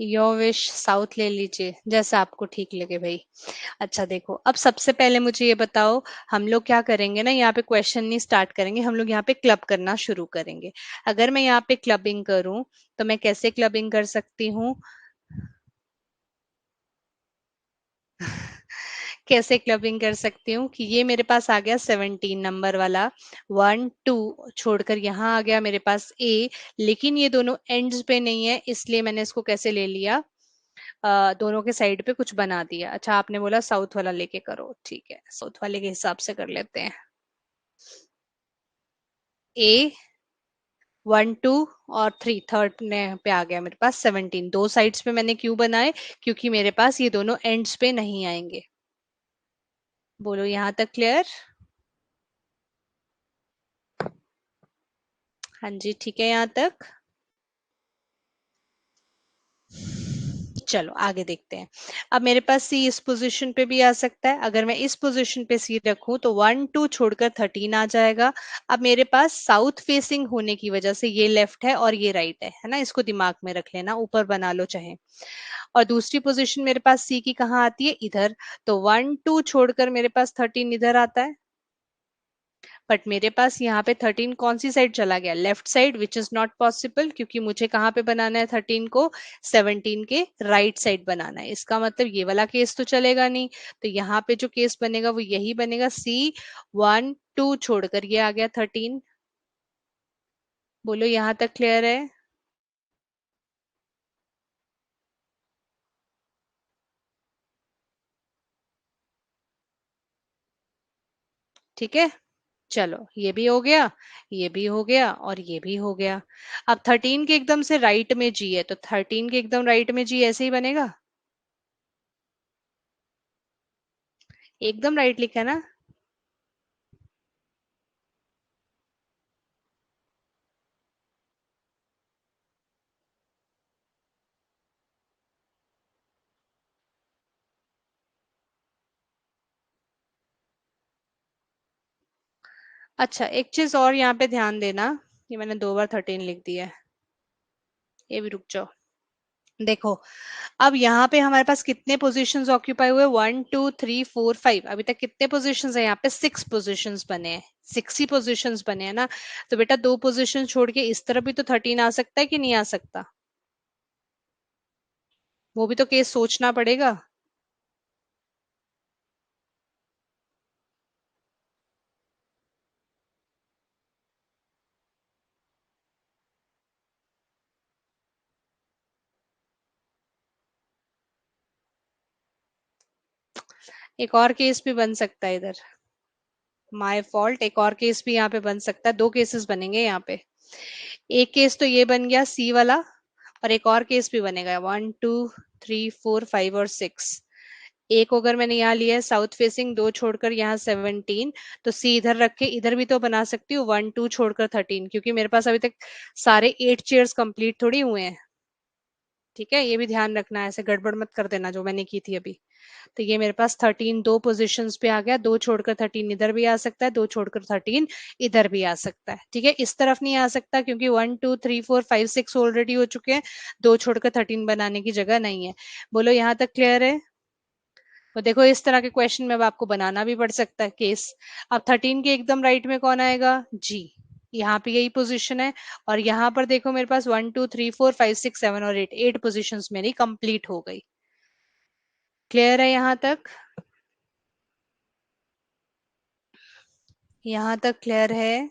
योर विश, साउथ ले लीजिए जैसा आपको ठीक लगे भाई। अच्छा देखो, अब सबसे पहले मुझे ये बताओ, हम लोग क्या करेंगे ना, यहाँ पे क्वेश्चन नहीं स्टार्ट करेंगे, हम लोग यहाँ पे क्लब करना शुरू करेंगे। अगर मैं यहाँ पे क्लबिंग करूं तो मैं कैसे क्लबिंग कर सकती हूँ, कैसे क्लबिंग कर सकती हूँ कि ये मेरे पास आ गया 17 नंबर वाला, 1 2 छोड़कर यहाँ आ गया मेरे पास ए। लेकिन ये दोनों एंड्स पे नहीं है, इसलिए मैंने इसको कैसे ले लिया, दोनों के साइड पे कुछ बना दिया। अच्छा आपने बोला साउथ वाला लेके करो, ठीक है, साउथ वाले के हिसाब से कर लेते हैं। ए, 1 2 और 3, थर्ड ने पे आ गया मेरे पास 17। दो साइड्स पे मैंने क्यों बनाए, क्योंकि मेरे पास ये दोनों एंड्स पे नहीं आएंगे। बोलो यहाँ तक क्लियर। हाँ जी ठीक है यहाँ तक। चलो आगे देखते हैं। अब मेरे पास सी इस पोजीशन पे भी आ सकता है, अगर मैं इस पोजीशन पे सी रखूं तो 1 2 छोड़कर 13 आ जाएगा। अब मेरे पास साउथ फेसिंग होने की वजह से ये लेफ्ट है और ये राइट है ना, इसको दिमाग में रख लेना, ऊपर बना लो चाहे। और दूसरी पोजीशन मेरे पास सी की कहाँ आती है, इधर। तो 1 2 छोड़कर मेरे पास 13 इधर आता है। बट मेरे पास यहाँ पे 13 कौन सी साइड चला गया, left side, which is not possible, क्योंकि मुझे कहाँ पे बनाना है 13 को, 17 के राइट साइड बनाना है। इसका मतलब ये वाला केस तो चलेगा नहीं। तो यहाँ पे जो केस बनेगा वो यही बनेगा, सी 1 2 छोड़कर ये आ गया 13। बोलो यहाँ तक क्लियर है। ठीक है, चलो ये भी हो गया, ये भी हो गया और ये भी हो गया। अब 13 के एकदम से राइट में जी है, तो 13 के एकदम राइट में जी ऐसे ही बनेगा। एकदम राइट लिखा है ना। अच्छा, एक चीज और यहाँ पे ध्यान देना, ये मैंने 2 बार 13 लिख दिया है, ये भी रुक जाओ। देखो, अब यहाँ पे हमारे पास कितने पोजीशंस ऑक्यूपाई हुए, 1 2 3 4 5, अभी तक कितने पोजीशंस है यहाँ पे, 6 पोजीशंस बने हैं। 6 ही पोजीशंस बने हैं ना। तो बेटा 2 पोजीशन छोड़ के इस तरफ भी तो 13 आ सकता है कि नहीं आ सकता, वो भी तो केस सोचना पड़ेगा। एक और केस भी बन सकता है इधर, माय फॉल्ट, एक और केस भी यहाँ पे बन सकता है, 2 केसेस बनेंगे यहाँ पे। एक केस तो ये बन गया सी वाला, और एक और केस भी बनेगा, 1 2 3 4 5 और 6। एक अगर मैंने यहाँ लिया है साउथ फेसिंग, 2 छोड़कर यहाँ 17, तो सी इधर रख के इधर भी तो बना सकती हूँ 1 2 छोड़कर 13, क्योंकि मेरे पास अभी तक सारे 8 चेयर्स कंप्लीट थोड़ी हुए हैं। ठीक है, ये भी ध्यान रखना है, ऐसे गड़बड़ मत कर देना जो मैंने की थी अभी। तो ये मेरे पास 13 2 पोजीशंस पे आ गया, 2 छोड़कर 13 इधर भी आ सकता है, 2 छोड़कर 13 इधर भी आ सकता है। ठीक है, इस तरफ नहीं आ सकता क्योंकि 1 2 3 4 5 6 ऑलरेडी हो चुके हैं, 2 छोड़कर 13 बनाने की जगह नहीं है। बोलो यहाँ तक क्लियर है। तो देखो इस तरह के क्वेश्चन में अब आपको बनाना भी पड़ सकता है केस। अब 13 के एकदम राइट में कौन आएगा, जी, यहाँ पे यही पोजीशन है। और यहाँ पर देखो मेरे पास 1 2 3 4 5 6 7 और 8, 8 पोजीशंस मेरी कंप्लीट हो गई। क्लियर है यहाँ तक, यहाँ तक क्लियर है।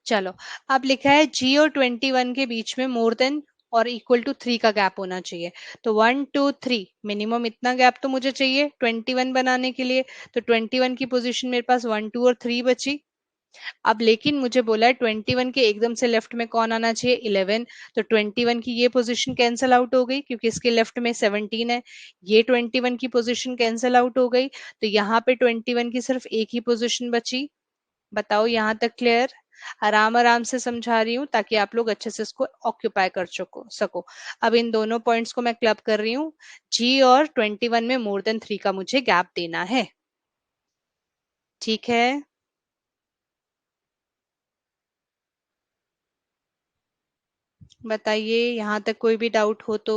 चलो, अब लिखा है जी और 21 के बीच में मोर देन और इक्वल टू 3 का गैप होना चाहिए। तो 1 2 3 मिनिमम इतना गैप तो मुझे चाहिए 21 बनाने के लिए। तो 21 की पोजीशन मेरे पास 1 2 और 3 बची। अब लेकिन मुझे बोला है 21 के एकदम से लेफ्ट में कौन आना चाहिए, 11। तो 21 की ये पोजीशन कैंसिल आउट हो गई क्योंकि इसके लेफ्ट में 17 है। ये 21 की पोजीशन कैंसिल आउट हो गई, तो यहाँ पे 21 की सिर्फ एक ही पोजीशन बची। बताओ यहाँ तक क्लियर। आराम आराम से समझा रही हूँ ताकि आप लोग अच्छे से इसको ऑक्यूपाई कर सको। अब इन दोनों पॉइंट्स को मैं क्लब कर रही हूँ, जी और 21 में मोर देन 3 का मुझे गैप देना है। ठीक है, बताइए यहाँ तक कोई भी डाउट हो तो।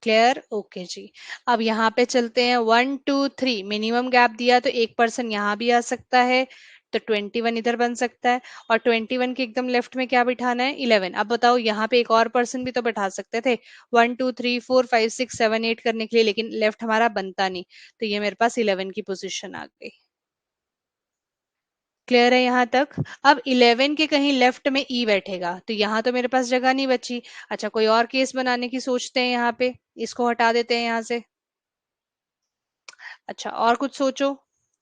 क्लियर, ओके जी। अब यहाँ पे चलते हैं, 1 2 3 मिनिमम गैप दिया तो एक पर्सन यहाँ भी आ सकता है, तो 21 इधर बन सकता है। और 21 के एकदम लेफ्ट में क्या बिठाना है, 11। अब बताओ यहाँ पे एक और पर्सन भी तो बैठा सकते थे 1 2 3 4 5 6 7 8 करने के लिए, लेकिन लेफ्ट हमारा बनता नहीं। तो ये मेरे पास 11 की पोजीशन आ गई। क्लियर है यहाँ तक। अब 11 के कहीं लेफ्ट में ई बैठेगा, तो यहाँ तो मेरे पास जगह नहीं बची। अच्छा, कोई और केस बनाने की सोचते हैं, यहाँ पे इसको हटा देते हैं यहाँ से। अच्छा, और कुछ सोचो।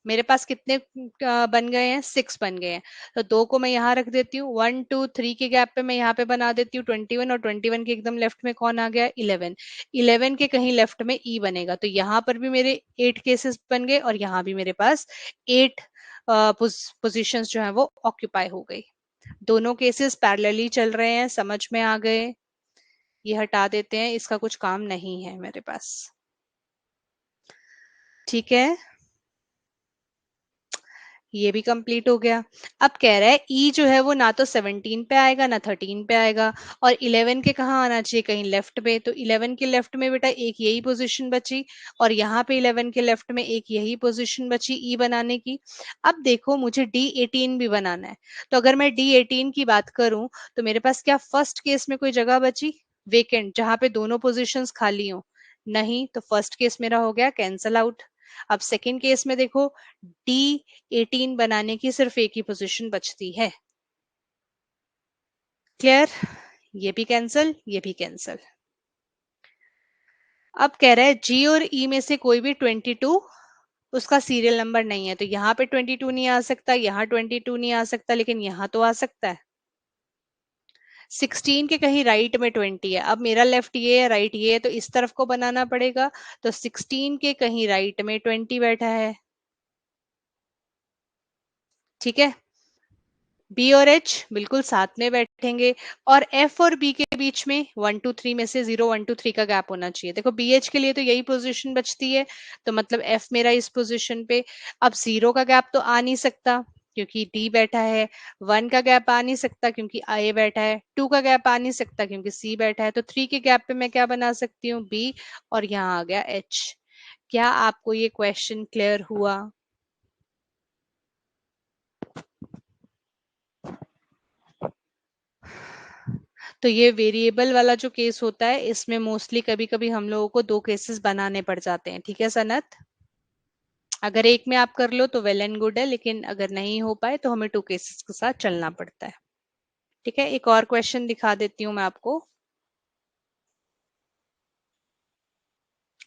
मेरे पास कितने बन गए हैं, 6 बन गए हैं। तो 2 को मैं यहाँ रख देती हूँ, 1 2 3 के गैप पे मैं यहाँ पे बना देती हूँ 21, और 21 के एकदम लेफ्ट में कौन आ गया, 11। 11 के कहीं लेफ्ट में ई बनेगा, तो यहाँ पर भी मेरे 8 केसेस बन गए, और यहाँ भी मेरे पास 8 पोजिशंस जो है वो ऑक्यूपाई हो गई। दोनों केसेस पैरेलली चल रहे हैं, समझ में आ गए। ये हटा देते हैं, इसका कुछ काम नहीं है मेरे पास। ठीक है, ये भी कंप्लीट हो गया। अब कह रहा है ई जो है वो ना तो 17 पे आएगा ना 13 पे आएगा, और 11 के कहाँ आना चाहिए, कहीं लेफ्ट पे। तो 11 के लेफ्ट में बेटा एक यही पोजीशन बची, और यहाँ पे 11 के लेफ्ट में एक यही पोजीशन बची ई बनाने की। अब देखो मुझे D18 भी बनाना है। तो अगर मैं D18 की बात करूं, तो मेरे पास क्या फर्स्ट केस में कोई जगह बची वेकेंट जहां पे दोनों पोजीशंस खाली हो, नहीं। तो फर्स्ट केस मेरा हो गया कैंसल आउट। अब सेकंड केस में देखो, डी 18 बनाने की सिर्फ एक ही पोजीशन बचती है। क्लियर? ये भी कैंसल, ये भी कैंसल। अब कह रहा है जी और ई में से कोई भी 22 उसका सीरियल नंबर नहीं है, तो यहाँ पे 22 नहीं आ सकता, यहाँ 22 नहीं आ सकता, लेकिन यहाँ तो आ सकता है। 16 के कहीं राइट में 20 है, अब मेरा लेफ्ट ये है, राइट ये है, तो इस तरफ को बनाना पड़ेगा। तो 16 के कहीं राइट में 20 बैठा है, ठीक है। बी और एच बिल्कुल साथ में बैठेंगे, और एफ और बी के बीच में 1 2 3 में से 0 1 2 3 का गैप होना चाहिए। देखो बी एच के लिए तो यही पोजीशन बचती है, तो मतलब एफ मेरा इस पोजीशन पे। अब 0 का गैप तो आ नहीं सकता क्योंकि डी बैठा है, 1 का गैप आ नहीं सकता क्योंकि ए बैठा है, 2 का गैप आ नहीं सकता क्योंकि सी बैठा है, तो 3 के गैप पे मैं क्या बना सकती हूँ, बी, और यहाँ आ गया एच। क्या आपको ये क्वेश्चन क्लियर हुआ? तो ये वेरिएबल वाला जो केस होता है, इसमें मोस्टली कभी कभी हम लोगों को दो केसेस बनाने पड़ जाते हैं, ठीक है सनत? अगर एक में आप कर लो तो वेल एंड गुड है, लेकिन अगर नहीं हो पाए तो हमें टू केसेस के साथ चलना पड़ता है। ठीक है, एक और क्वेश्चन दिखा देती हूँ मैं आपको।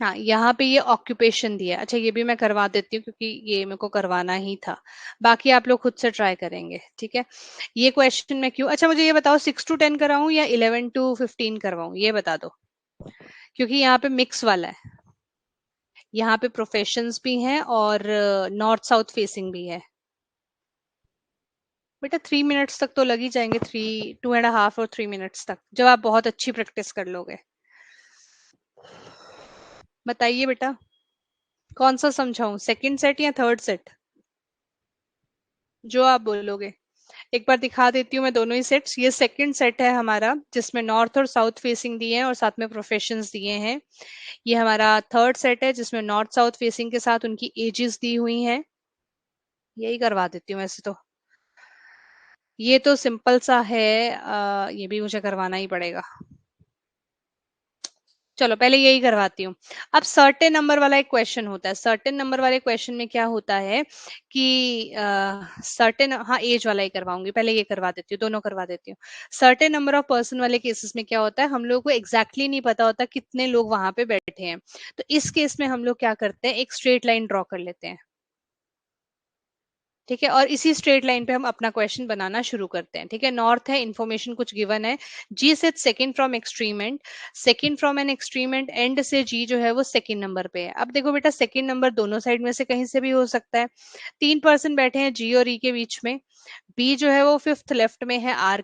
हाँ, यहाँ पे ये ऑक्यूपेशन दिया है। अच्छा, ये भी मैं करवा देती हूँ क्योंकि ये मेरे को करवाना ही था। बाकी आप लोग खुद से ट्राई करेंगे, ठीक है। ये क्वेश्चन मैं क्यों, अच्छा मुझे ये बताओ 6 to 10 कराऊं या 11 to 15 करवाऊं, ये बता दो, क्योंकि यहाँ पे मिक्स वाला है। यहाँ पे प्रोफेशंस भी हैं और नॉर्थ साउथ फेसिंग भी है। बेटा 3 मिनट्स तक तो लग ही जाएंगे, 2.5 और 3 मिनट्स तक, जब आप बहुत अच्छी प्रैक्टिस कर लोगे। बताइए बेटा, कौन सा समझाऊं, सेकंड सेट या थर्ड सेट? जो आप बोलोगे। एक बार दिखा देती हूँ मैं दोनों ही सेट्स। ये सेकंड सेट है हमारा, जिसमें नॉर्थ और साउथ फेसिंग दिए हैं और साथ में प्रोफेशंस दिए हैं। ये हमारा थर्ड सेट है जिसमें नॉर्थ साउथ फेसिंग के साथ उनकी एजेस दी हुई हैं। यही करवा देती हूँ वैसे तो। ये तो सिंपल सा है, ये भी मुझे करवाना ही पड़ेगा। चलो पहले यही करवाती हूँ। अब सर्टेन नंबर वाला एक क्वेश्चन होता है, सर्टेन नंबर वाले क्वेश्चन में क्या होता है कि सर्टेन, हाँ एज वाला ही करवाऊंगी, पहले ये करवा देती हूँ, दोनों करवा देती हूँ। सर्टेन नंबर ऑफ पर्सन वाले केसेस में क्या होता है, हम लोगों को एग्जैक्टली नहीं पता होता कितने लोग वहां पे बैठे हैं। तो इस केस में हम लोग क्या करते हैं, एक स्ट्रेट लाइन ड्रॉ कर लेते हैं, ठीक है। और इसी स्ट्रेट लाइन पे हम अपना क्वेश्चन बनाना शुरू करते हैं, ठीक है। नॉर्थ है, इन्फॉर्मेशन कुछ गिवन है। जी से second from extreme and, second from an extreme and से जी जो है वो सेकंड नंबर पे है। अब देखो बेटा, सेकंड नंबर दोनों साइड में से कहीं से भी हो सकता है। 3 पर्सन बैठे हैं जी और ई के बीच में। बी जो है वो फिफ्थ लेफ्ट में है, आर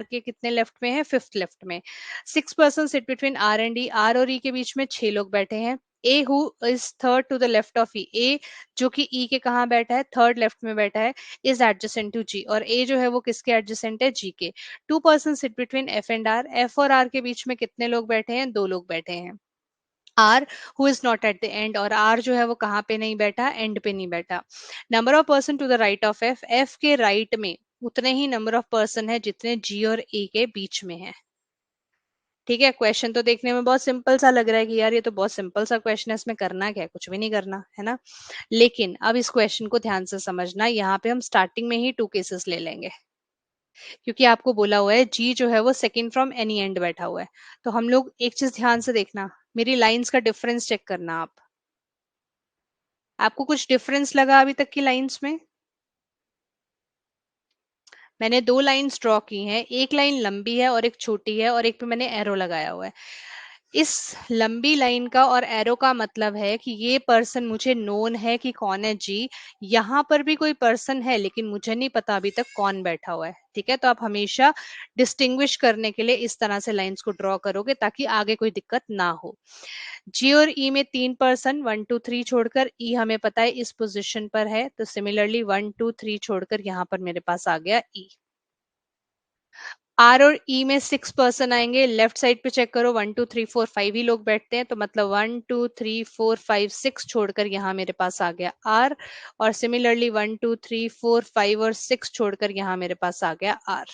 के कितने लेफ्ट में है, फिफ्थ लेफ्ट में। 6 person sit between R and E, R और ई के बीच में 6 लोग बैठे हैं। A who is third to the left of E, A जो कि ई के कहाँ बैठा है, थर्ड लेफ्ट में बैठा है, इज एडजेसेंट टू जी, और ए जो है वो किसके एडजेसेंट है, जी के। 2 person sit between F and R, F और आर के बीच में कितने लोग बैठे हैं, 2 लोग बैठे हैं। R who is not at the end, और आर जो है वो कहाँ पे नहीं बैठा, एंड पे नहीं बैठा। Number of person to the right of F, F के राइट में उतने ही नंबर ऑफ पर्सन है जितने जी और ए के बीच में है। ठीक है, क्वेश्चन तो देखने में बहुत सिंपल सा लग रहा है कि यार ये तो बहुत सिंपल सा क्वेश्चन है, इसमें करना क्या है, कुछ भी नहीं करना है ना। लेकिन अब इस क्वेश्चन को ध्यान से समझना, यहाँ पे हम स्टार्टिंग में ही टू केसेस ले लेंगे, क्योंकि आपको बोला हुआ है जी जो है वो सेकंड फ्रॉम एनी एंड बैठा हुआ है। तो हम लोग एक चीज ध्यान से देखना, मेरी लाइंस का डिफरेंस चेक करना आप। आपको कुछ डिफरेंस लगा अभी तक की लाइंस में? मैंने दो लाइंस ड्रॉ की हैं, एक लाइन लंबी है और एक छोटी है, और एक पे मैंने एरो लगाया हुआ है। इस लंबी लाइन का और एरो का मतलब है कि ये पर्सन मुझे नोन है कि कौन है जी। यहाँ पर भी कोई पर्सन है लेकिन मुझे नहीं पता अभी तक कौन बैठा हुआ है, ठीक है। तो आप हमेशा डिस्टिंग्विश करने के लिए इस तरह से लाइंस को ड्रॉ करोगे ताकि आगे कोई दिक्कत ना हो। जी और ई में 3 पर्सन 1 2 3 छोड़कर, ई हमें पता है इस पोजिशन पर है, तो सिमिलरली 1 2 3 छोड़कर यहाँ पर मेरे पास आ गया ई। आर और ई में 6 पर्सन आएंगे, लेफ्ट साइड पे चेक करो, 1 2 3 4 5 ही लोग बैठते हैं, तो मतलब 1 2 3 4 5 6 छोड़कर यहाँ मेरे पास आ गया आर। और सिमिलरली 1 2 3 4 5 और 6 छोड़कर यहाँ मेरे पास आ गया आर।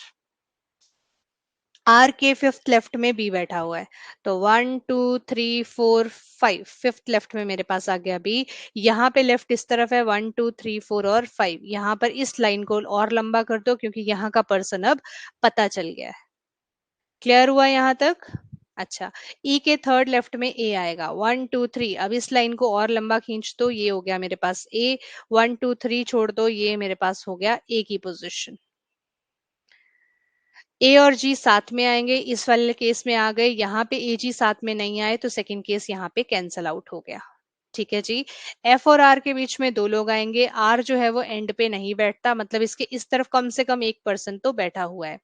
आर के फिफ्थ लेफ्ट में बी बैठा हुआ है, तो 1 2 3 4 5 फिफ्थ लेफ्ट में मेरे पास आ गया बी। यहाँ पे लेफ्ट इस तरफ है, 1 2 3 4 और 5, यहाँ पर इस लाइन को और लंबा कर दो क्योंकि यहाँ का पर्सन अब पता चल गया है। क्लियर हुआ यहाँ तक? अच्छा, ई के थर्ड लेफ्ट में ए आएगा, 1 2 3। अब इस लाइन को और लंबा खींच दो, ये हो गया मेरे पास ए। 1 2 3 छोड़ दो, ये मेरे पास हो गया ए की पोजीशन। ए और जी साथ में आएंगे, इस वाले केस में आ गए, यहाँ पे ए जी साथ में नहीं आए तो सेकंड केस यहाँ पे कैंसल आउट हो गया। ठीक है जी। एफ और आर के बीच में दो लोग आएंगे, आर जो है वो एंड पे नहीं बैठता, मतलब इसके इस तरफ कम से कम एक पर्सन तो बैठा हुआ है।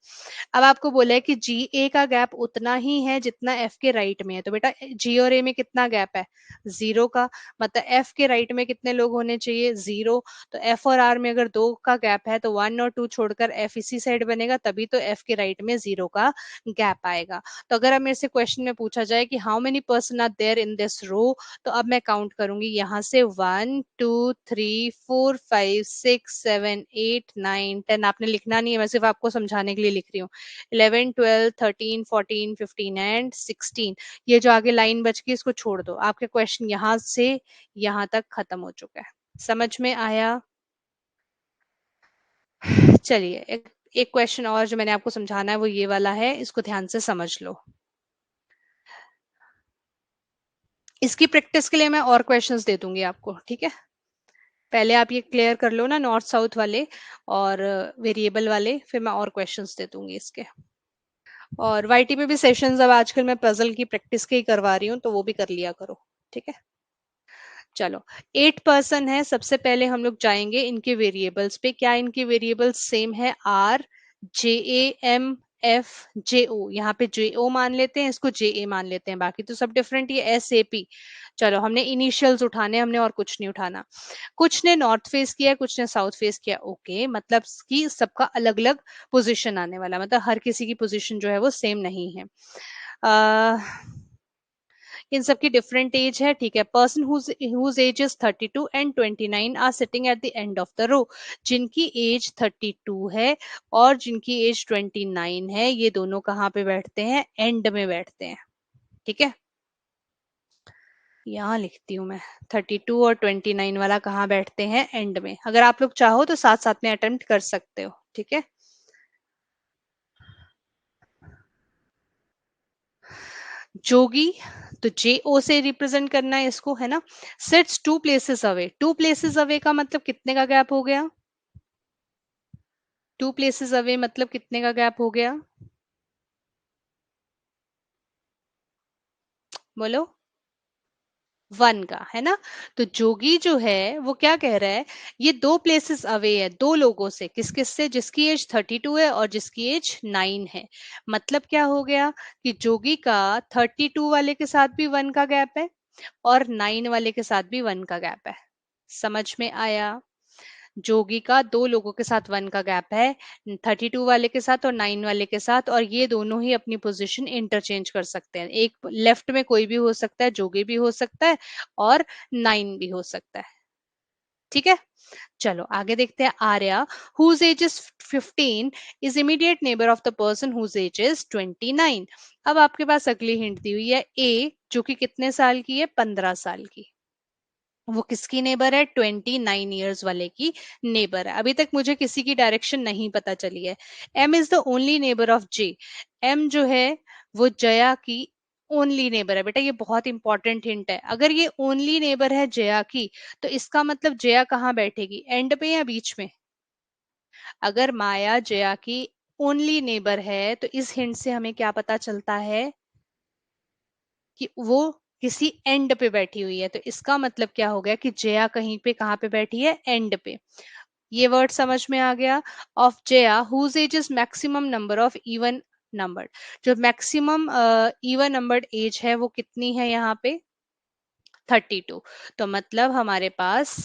अब आपको बोला है कि जी ए का गैप उतना ही है जितना एफ के राइट में है, तो बेटा जी और ए में कितना गैप है? 0 का। मतलब एफ के राइट में कितने लोग होने चाहिए? 0। तो एफ और आर में अगर 2 का गैप है तो 1 और 2 छोड़कर एफ इसी साइड बनेगा, तभी तो एफ के राइट में 0 का गैप आएगा। तो अगर अब मेरे से क्वेश्चन में पूछा जाए कि how many person are there in this row, तो अब मैं काउंट करूंगी यहाँ से 1 2 3 4 5 6 7 8 9 10। आपने लिखना नहीं है, मैं सिर्फ आपको समझाने के लिए लिख रही हूँ। 11 12 13 14 15 एंड 16। ये जो आगे लाइन बच गई इसको छोड़ दो, आपके क्वेश्चन यहाँ से यहाँ तक खत्म हो चुका है। समझ में आया? चलिए, एक एक क्वेश्चन और जो मैंने आपको समझाना है वो ये वाला है, इसको ध्यान से समझ लो। इसकी प्रैक्टिस के लिए मैं और क्वेश्चंस दे दूंगी आपको, ठीक है? पहले आप ये क्लियर कर लो ना, नॉर्थ साउथ वाले और वेरिएबल वाले, फिर मैं और क्वेश्चंस दे दूंगी इसके। और वाईटी में भी सेशंस अब आजकल मैं पजल की प्रैक्टिस के ही करवा रही हूँ, तो वो भी कर लिया करो। ठीक है, चलो। 8 पर्सन है, सबसे पहले हम लोग जाएंगे इनके वेरिएबल्स पे। क्या इनके वेरिएबल्स सेम है? R, J A M, F, J O. यहाँ पे जे ओ मान लेते हैं, इसको जे ए मान लेते हैं, बाकी तो सब डिफरेंट। ये एस ए पी। चलो, हमने इनिशियल्स उठाने, हमने और कुछ नहीं उठाना। कुछ ने नॉर्थ फेस किया, कुछ ने साउथ फेस किया, ओके। मतलब कि सबका अलग अलग पोजीशन आने वाला, मतलब हर किसी की पोजीशन जो है वो सेम नहीं है। इन सबकी डिफरेंट एज है, ठीक है। Person whose age is 32 and 29 are sitting at the end of the row. जिनकी एज 32 है और जिनकी एज 29 है, ये दोनों कहाँ पे बैठते हैं? एंड में बैठते हैं। ठीक है, यहाँ लिखती हूँ मैं। 32 और 29 वाला कहाँ बैठते हैं? एंड में। अगर आप लोग चाहो तो साथ साथ में अटेम्प्ट कर सकते हो, ठीक है। जोगी, तो जे ओ से रिप्रेजेंट करना है इसको, है ना। Sits 2 places away. 2 places away का मतलब कितने का गैप हो गया? 2 प्लेसेस अवे मतलब कितने का गैप हो गया? बोलो। 1 का, है ना। तो जोगी जो है वो क्या कह रहा है? ये 2 प्लेसेस अवे है, दो लोगों से। किस किस से? जिसकी एज 32 है और जिसकी एज 9 है। मतलब क्या हो गया कि जोगी का 32 वाले के साथ भी 1 का गैप है और 9 वाले के साथ भी 1 का गैप है। समझ में आया? जोगी का दो लोगों के साथ 1 का गैप है, 32 वाले के साथ और 9 वाले के साथ, और ये दोनों ही अपनी पोजीशन इंटरचेंज कर सकते हैं। एक लेफ्ट में कोई भी हो सकता है, जोगी भी हो सकता है और 9 भी हो सकता है। ठीक है, चलो आगे देखते हैं। Arya, whose age is 15, is immediate neighbour of the person whose age is 29। अब आपके पास अगली हिंट दी हुई है, ए जो कि कितने साल की है? 15 साल की। वो किसकी नेबर है? 29 ईयर्स वाले की नेबर है। अभी तक मुझे किसी की डायरेक्शन नहीं पता चली है। M is the only neighbour of J. M जो है वो जया की ओनली नेबर है। बेटा ये बहुत इंपॉर्टेंट हिंट है, अगर ये ओनली नेबर है जया की, तो इसका मतलब जया कहाँ बैठेगी? एंड पे या बीच में? अगर माया जया की ओनली नेबर है तो इस हिंट से हमें क्या पता चलता है? कि वो किसी एंड पे बैठी हुई है। तो इसका मतलब क्या हो गया कि जया कहीं पे, कहाँ पे बैठी है? एंड पे। ये वर्ड समझ में आ गया? Of Jaya whose age is maximum number of even numbered. जो मैक्सिमम इवन नंबर्ड एज है वो कितनी है यहाँ पे? 32। तो मतलब हमारे पास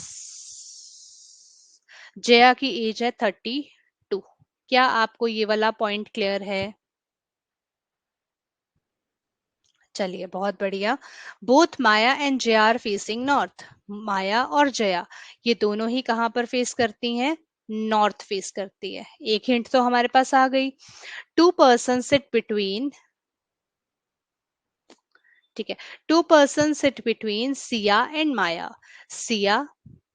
जया की एज है 32। क्या आपको ये वाला पॉइंट क्लियर है? चलिए, बहुत बढ़िया। Both Maya and Jaya are facing north. Maya और जया ये दोनों ही कहाँ पर फेस करती हैं? नॉर्थ फेस करती है। एक हिंट तो हमारे पास आ गई। 2 पर्सन सिट बिटवीन, ठीक है। 2 person sit between Siya and Maya. Siya,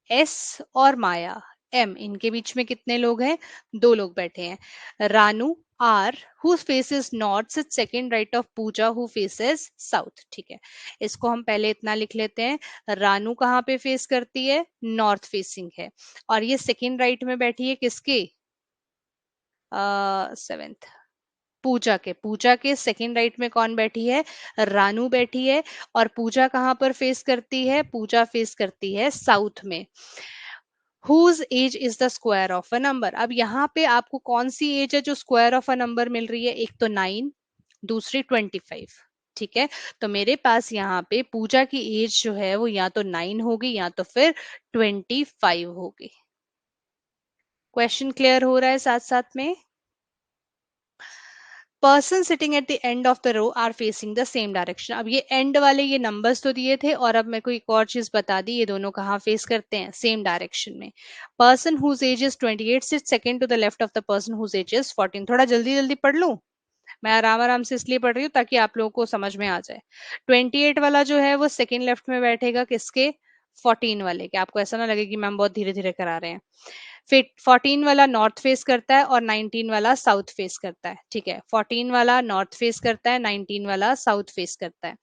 S, और माया, एम, इनके बीच में कितने लोग हैं? 2 लोग बैठे हैं। Ranu are who faces north sit second right of Puja who faces south. ठीक है, इसको हम पहले इतना लिख लेते हैं। रानू कहाँ पे फेस करती है? नॉर्थ फेसिंग है। और ये सेकंड राइट में बैठी है किसके? सेवेंथ, पूजा के सेकंड राइट में कौन बैठी है? रानू बैठी है। और पूजा कहाँ पर फेस करती है? पूजा फेस करती है साउथ में। Whose age is the square of a number. अब यहाँ पे आपको कौन सी एज है जो स्क्वायर ऑफ अ नंबर मिल रही है? एक तो 9, दूसरी 25। ठीक है, तो मेरे पास यहाँ पे पूजा की एज जो है वो या तो 9 होगी या तो फिर 25 होगी। क्वेश्चन क्लियर हो रहा है साथ साथ में? Person sitting at the end of the row are facing the same direction. अब ये एंड वाले ये नंबर्स तो दिए थे और अब मेरे को एक और चीज बता दी, ये दोनों कहाँ फेस करते हैं? सेम डायरेक्शन में। Person whose age is 28 sit second to the left of the person whose age is 14। थोड़ा जल्दी जल्दी पढ़ लूं? मैं आराम आराम से इसलिए पढ़ रही हूँ ताकि आप लोगों को समझ में आ जाए। 28 वाला जो है वो सेकंड लेफ्ट में बैठेगा किसके? 14 वाले के। आपको ऐसा ना लगे कि मैम बहुत धीरे धीरे करा रहे हैं। फिर 14 वाला नॉर्थ फेस करता है और 19 वाला साउथ फेस करता है। ठीक है, 14 वाला नॉर्थ फेस करता है, 19 वाला साउथ फेस करता है।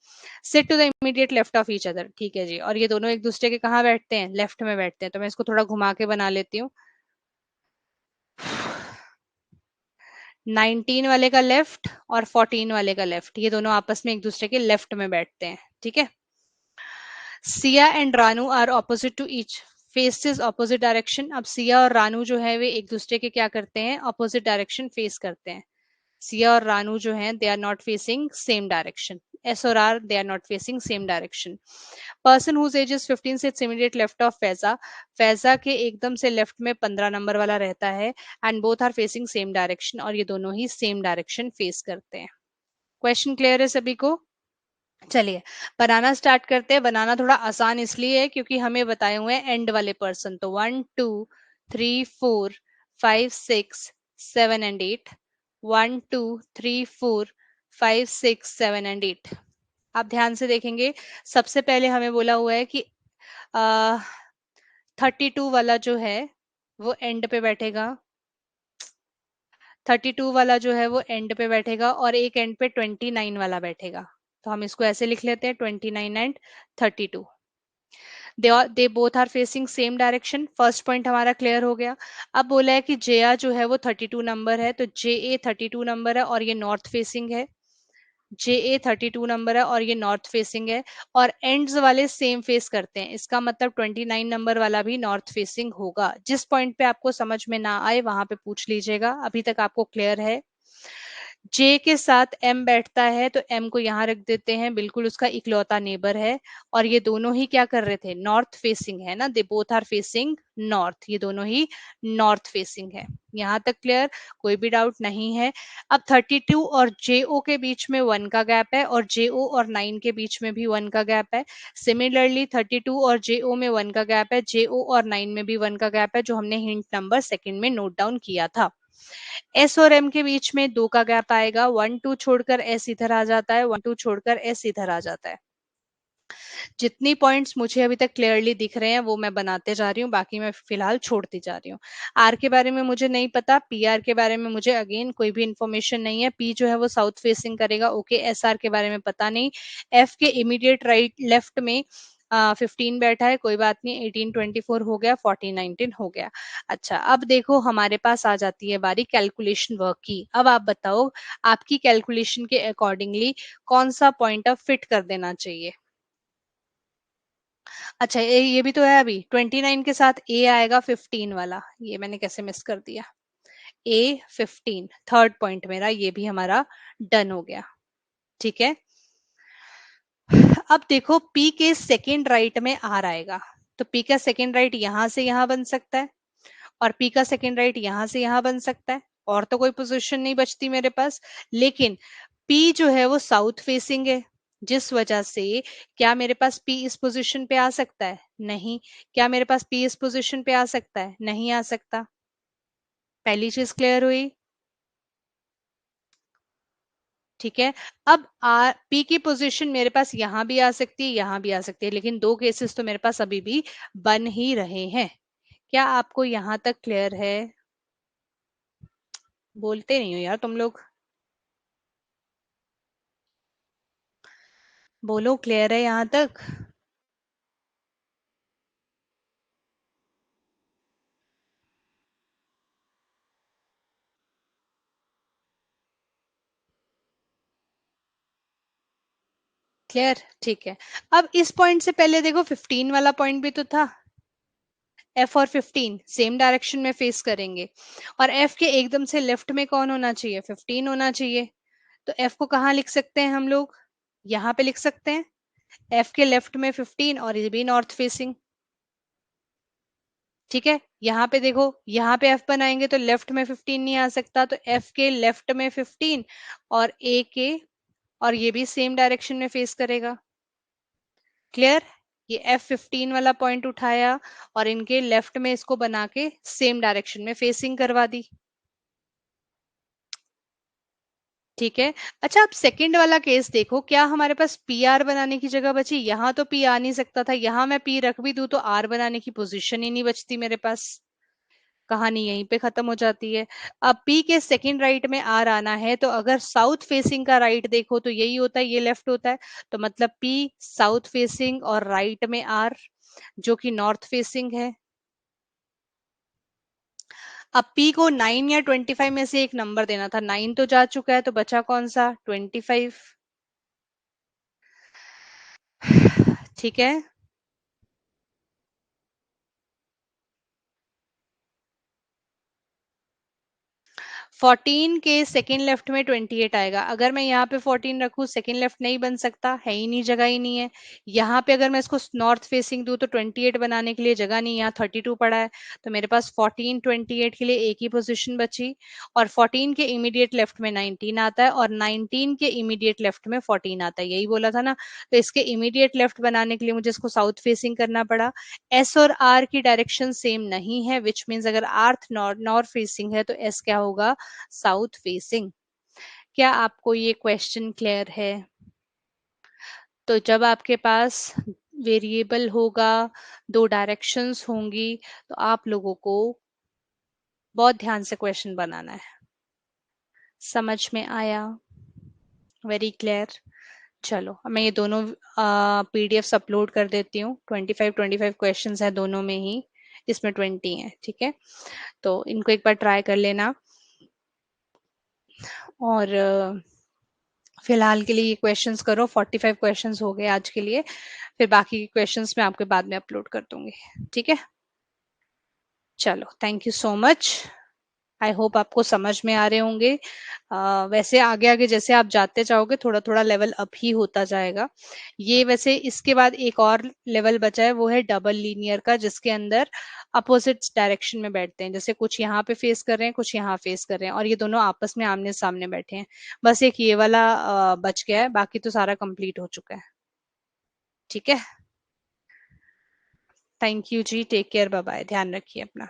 Sit to the immediate left of each other. ठीक है जी, और ये दोनों एक दूसरे के कहाँ बैठते हैं? लेफ्ट में बैठते हैं। तो मैं इसको थोड़ा घुमा के बना लेती हूँ। 19 वाले का लेफ्ट और 14 वाले का लेफ्ट, ये दोनों आपस में एक दूसरे के लेफ्ट में बैठते हैं। ठीक है, Siya and Ranu are opposite to each, faces opposite direction. अब सिया और रानू जो है वे एक दूसरे के क्या करते हैं? ऑपोजिट डायरेक्शन फेस करते हैं। सिया और रानू जो हैं they are not facing same direction. S और R they are not facing same direction. Person whose age is 15 sits immediate left of Faiza, Faiza के एकदम से लेफ्ट में 15 नंबर वाला रहता है। And both are facing same direction, और ये दोनों ही सेम डायरेक्शन फेस करते हैं। क्वेश्चन क्लियर है सभी को? चलिए बनाना स्टार्ट करते हैं। बनाना थोड़ा आसान इसलिए है क्योंकि हमें बताए हुए हैं एंड वाले पर्सन। तो 1 2 3 4 5 6 7 एंड 8। 1 2 3 4 5 6 7 एंड 8। आप ध्यान से देखेंगे, सबसे पहले हमें बोला हुआ है कि 32 वाला जो है वो एंड पे बैठेगा। 32 वाला जो है वो एंड पे बैठेगा और एक एंड पे 29 वाला बैठेगा। तो हम इसको ऐसे लिख लेते हैं, 29 and 32। They both are facing same direction. First point हमारा क्लियर हो गया। अब बोला है कि जेया जो है वो 32 नंबर है, तो जे ए 32 नंबर है और ये नॉर्थ फेसिंग है। जे ए 32 नंबर है और ये नॉर्थ फेसिंग है। और एंड्स वाले सेम फेस करते हैं, इसका मतलब 29 नंबर वाला भी नॉर्थ फेसिंग होगा। जिस पॉइंट पे आपको समझ में ना आए वहां पे पूछ लीजिएगा। अभी तक आपको क्लियर है? जे के साथ एम बैठता है तो एम को यहाँ रख देते हैं, बिल्कुल उसका इकलौता नेबर है। और ये दोनों ही क्या कर रहे थे? नॉर्थ फेसिंग है ना, they both are facing north, ये दोनों ही नॉर्थ फेसिंग है। यहाँ तक क्लियर? कोई भी डाउट नहीं है? अब 32 और जेओ के बीच में 1 का गैप है और जेओ और 9 के बीच में भी 1 का गैप है। सिमिलरली 32 और जेओ में 1 का गैप है, जेओ और 9 में भी 1 का गैप है, जो हमने हिंट नंबर सेकंड में नोट डाउन किया था। एस और एम के बीच में 2 का गैप आएगा। 1 2 छोड़कर एस इधर आ जाता है, 1 2 छोड़कर एस इधर आ जाता है। जितनी पॉइंट्स मुझे अभी तक क्लियरली दिख रहे हैं वो मैं बनाते जा रही हूँ, बाकी मैं फिलहाल छोड़ती जा रही हूँ। आर के बारे में मुझे नहीं पता, पी आर के बारे में मुझे अगेन कोई भी इंफॉर्मेशन नहीं है। पी जो है वो साउथ फेसिंग करेगा, ओके। एस आर के बारे में पता नहीं। एफ के इमीडिएट राइट लेफ्ट में 15 बैठा है, कोई बात नहीं। 18 24 हो गया, 14 19 हो गया। अच्छा, अब देखो हमारे पास आ जाती है बारी कैलकुलेशन वर्क की। अब आप बताओ आपकी कैलकुलेशन के अकॉर्डिंगली कौन सा पॉइंट अब फिट कर देना चाहिए। अच्छा, ये भी तो है। अभी 29 के साथ ए आएगा 15 वाला, ये मैंने कैसे मिस कर दिया? ए 15 थर्ड पॉइंट मेरा, ये भी हमारा डन हो गया। ठीक है, अब देखो पी के सेकेंड राइट में आर आएगा, तो पी का सेकेंड राइट यहां से यहां बन सकता है और पी का सेकेंड राइट यहां से यहां बन सकता है। और तो कोई पोजीशन नहीं बचती मेरे पास। लेकिन पी जो है वो साउथ फेसिंग है, जिस वजह से क्या मेरे पास पी इस पोजीशन पे आ सकता है? नहीं। क्या मेरे पास पी इस पोजीशन पे आ सकता है? नहीं आ सकता। पहली चीज क्लियर हुई? ठीक है, अब पी की पोजीशन मेरे पास यहां भी आ सकती है, यहां भी आ सकती है, लेकिन दो केसेस तो मेरे पास अभी भी बन ही रहे हैं। क्या आपको यहाँ तक क्लियर है? बोलते नहीं हो यार तुम लोग। बोलो क्लियर है यहाँ तक? क्लियर, ठीक है। अब इस पॉइंट से पहले देखो 15 वाला पॉइंट भी तो था। एफ और 15 सेम डायरेक्शन में फेस करेंगे, और एफ के एकदम से लेफ्ट में कौन होना चाहिए? 15 होना चाहिए। तो एफ को कहाँ लिख सकते हैं हम लोग? यहाँ पे लिख सकते हैं। एफ के लेफ्ट में 15 और ये भी नॉर्थ फेसिंग। ठीक है, यहाँ पे देखो, यहाँ पे एफ बनाएंगे तो लेफ्ट में 15 नहीं आ सकता, तो एफ के लेफ्ट में 15 और ए के, और ये भी सेम डायरेक्शन में फेस करेगा। क्लियर? ये F15 वाला पॉइंट उठाया और इनके लेफ्ट में इसको बना के सेम डायरेक्शन में फेसिंग करवा दी। ठीक है। अच्छा, अब सेकंड वाला केस देखो, क्या हमारे पास पी आर बनाने की जगह बची? यहाँ तो पी आ नहीं सकता था, यहाँ मैं पी रख भी दूं तो आर बनाने की पोजीशन ही नहीं बचती मेरे पास। कहानी यहीं पे खत्म हो जाती है। अब पी के सेकंड राइट में आर आना है, तो अगर साउथ फेसिंग का राइट देखो तो यही होता है, ये लेफ्ट होता है। तो मतलब पी साउथ फेसिंग और राइट में आर, जो कि नॉर्थ फेसिंग है। अब पी को 9 या 25 में से एक नंबर देना था, 9 तो जा चुका है, तो बचा कौन सा? 25। ठीक है। 14 के सेकेंड लेफ्ट में 28 आएगा। अगर मैं यहाँ पे 14 रखूँ, सेकेंड लेफ्ट नहीं बन सकता, है ही नहीं, जगह ही नहीं है। यहाँ पे अगर मैं इसको नॉर्थ फेसिंग दूं तो 28 बनाने के लिए जगह नहीं, यहाँ 32 पड़ा है। तो मेरे पास 14 28 के लिए एक ही पोजीशन बची, और 14 के इमीडिएट लेफ्ट में 19 आता है, और 19 के इमीडिएट लेफ्ट में 14 आता है, यही बोला था ना। तो इसके इमीडिएट लेफ्ट बनाने के लिए मुझे इसको साउथ फेसिंग करना पड़ा। एस और आर की डायरेक्शन सेम नहीं है, विच मीन्स अगर आर्थ नॉर्थ फेसिंग है तो एस क्या होगा? South facing. क्या आपको ये क्वेश्चन क्लियर है? तो जब आपके पास वेरिएबल होगा, दो डायरेक्शंस होंगी, तो आप लोगों को बहुत ध्यान से क्वेश्चन बनाना है। समझ में आया? Very clear. चलो, अब मैं ये दोनों पीडीएफ अपलोड कर देती हूँ। 25 क्वेश्चंस है दोनों में ही, इसमें 20 है। ठीक है, तो इनको एक बार ट्राई कर लेना। और फिलहाल के लिए ये क्वेश्चंस करो, 45 क्वेश्चंस हो गए आज के लिए। फिर बाकी के क्वेश्चंस मैं आपके बाद में अपलोड कर दूंगी। ठीक है, चलो, thank you so much. I hope आपको समझ में आ रहे होंगे। वैसे आगे आगे जैसे आप जाते जाओगे, थोड़ा थोड़ा लेवल अप ही होता जाएगा। ये वैसे इसके बाद एक और लेवल बचा है, वो है डबल लीनियर का, जिसके अंदर अपोजिट डायरेक्शन में बैठते हैं। जैसे कुछ यहाँ पे फेस कर रहे हैं, कुछ यहाँ फेस कर रहे हैं, और ये दोनों आपस में आमने सामने बैठे हैं। बस एक ये वाला बच गया है, बाकी तो सारा कंप्लीट हो चुका है। ठीक है, थैंक यू जी, टेक केयर, बाय बाय, ध्यान रखिए अपना।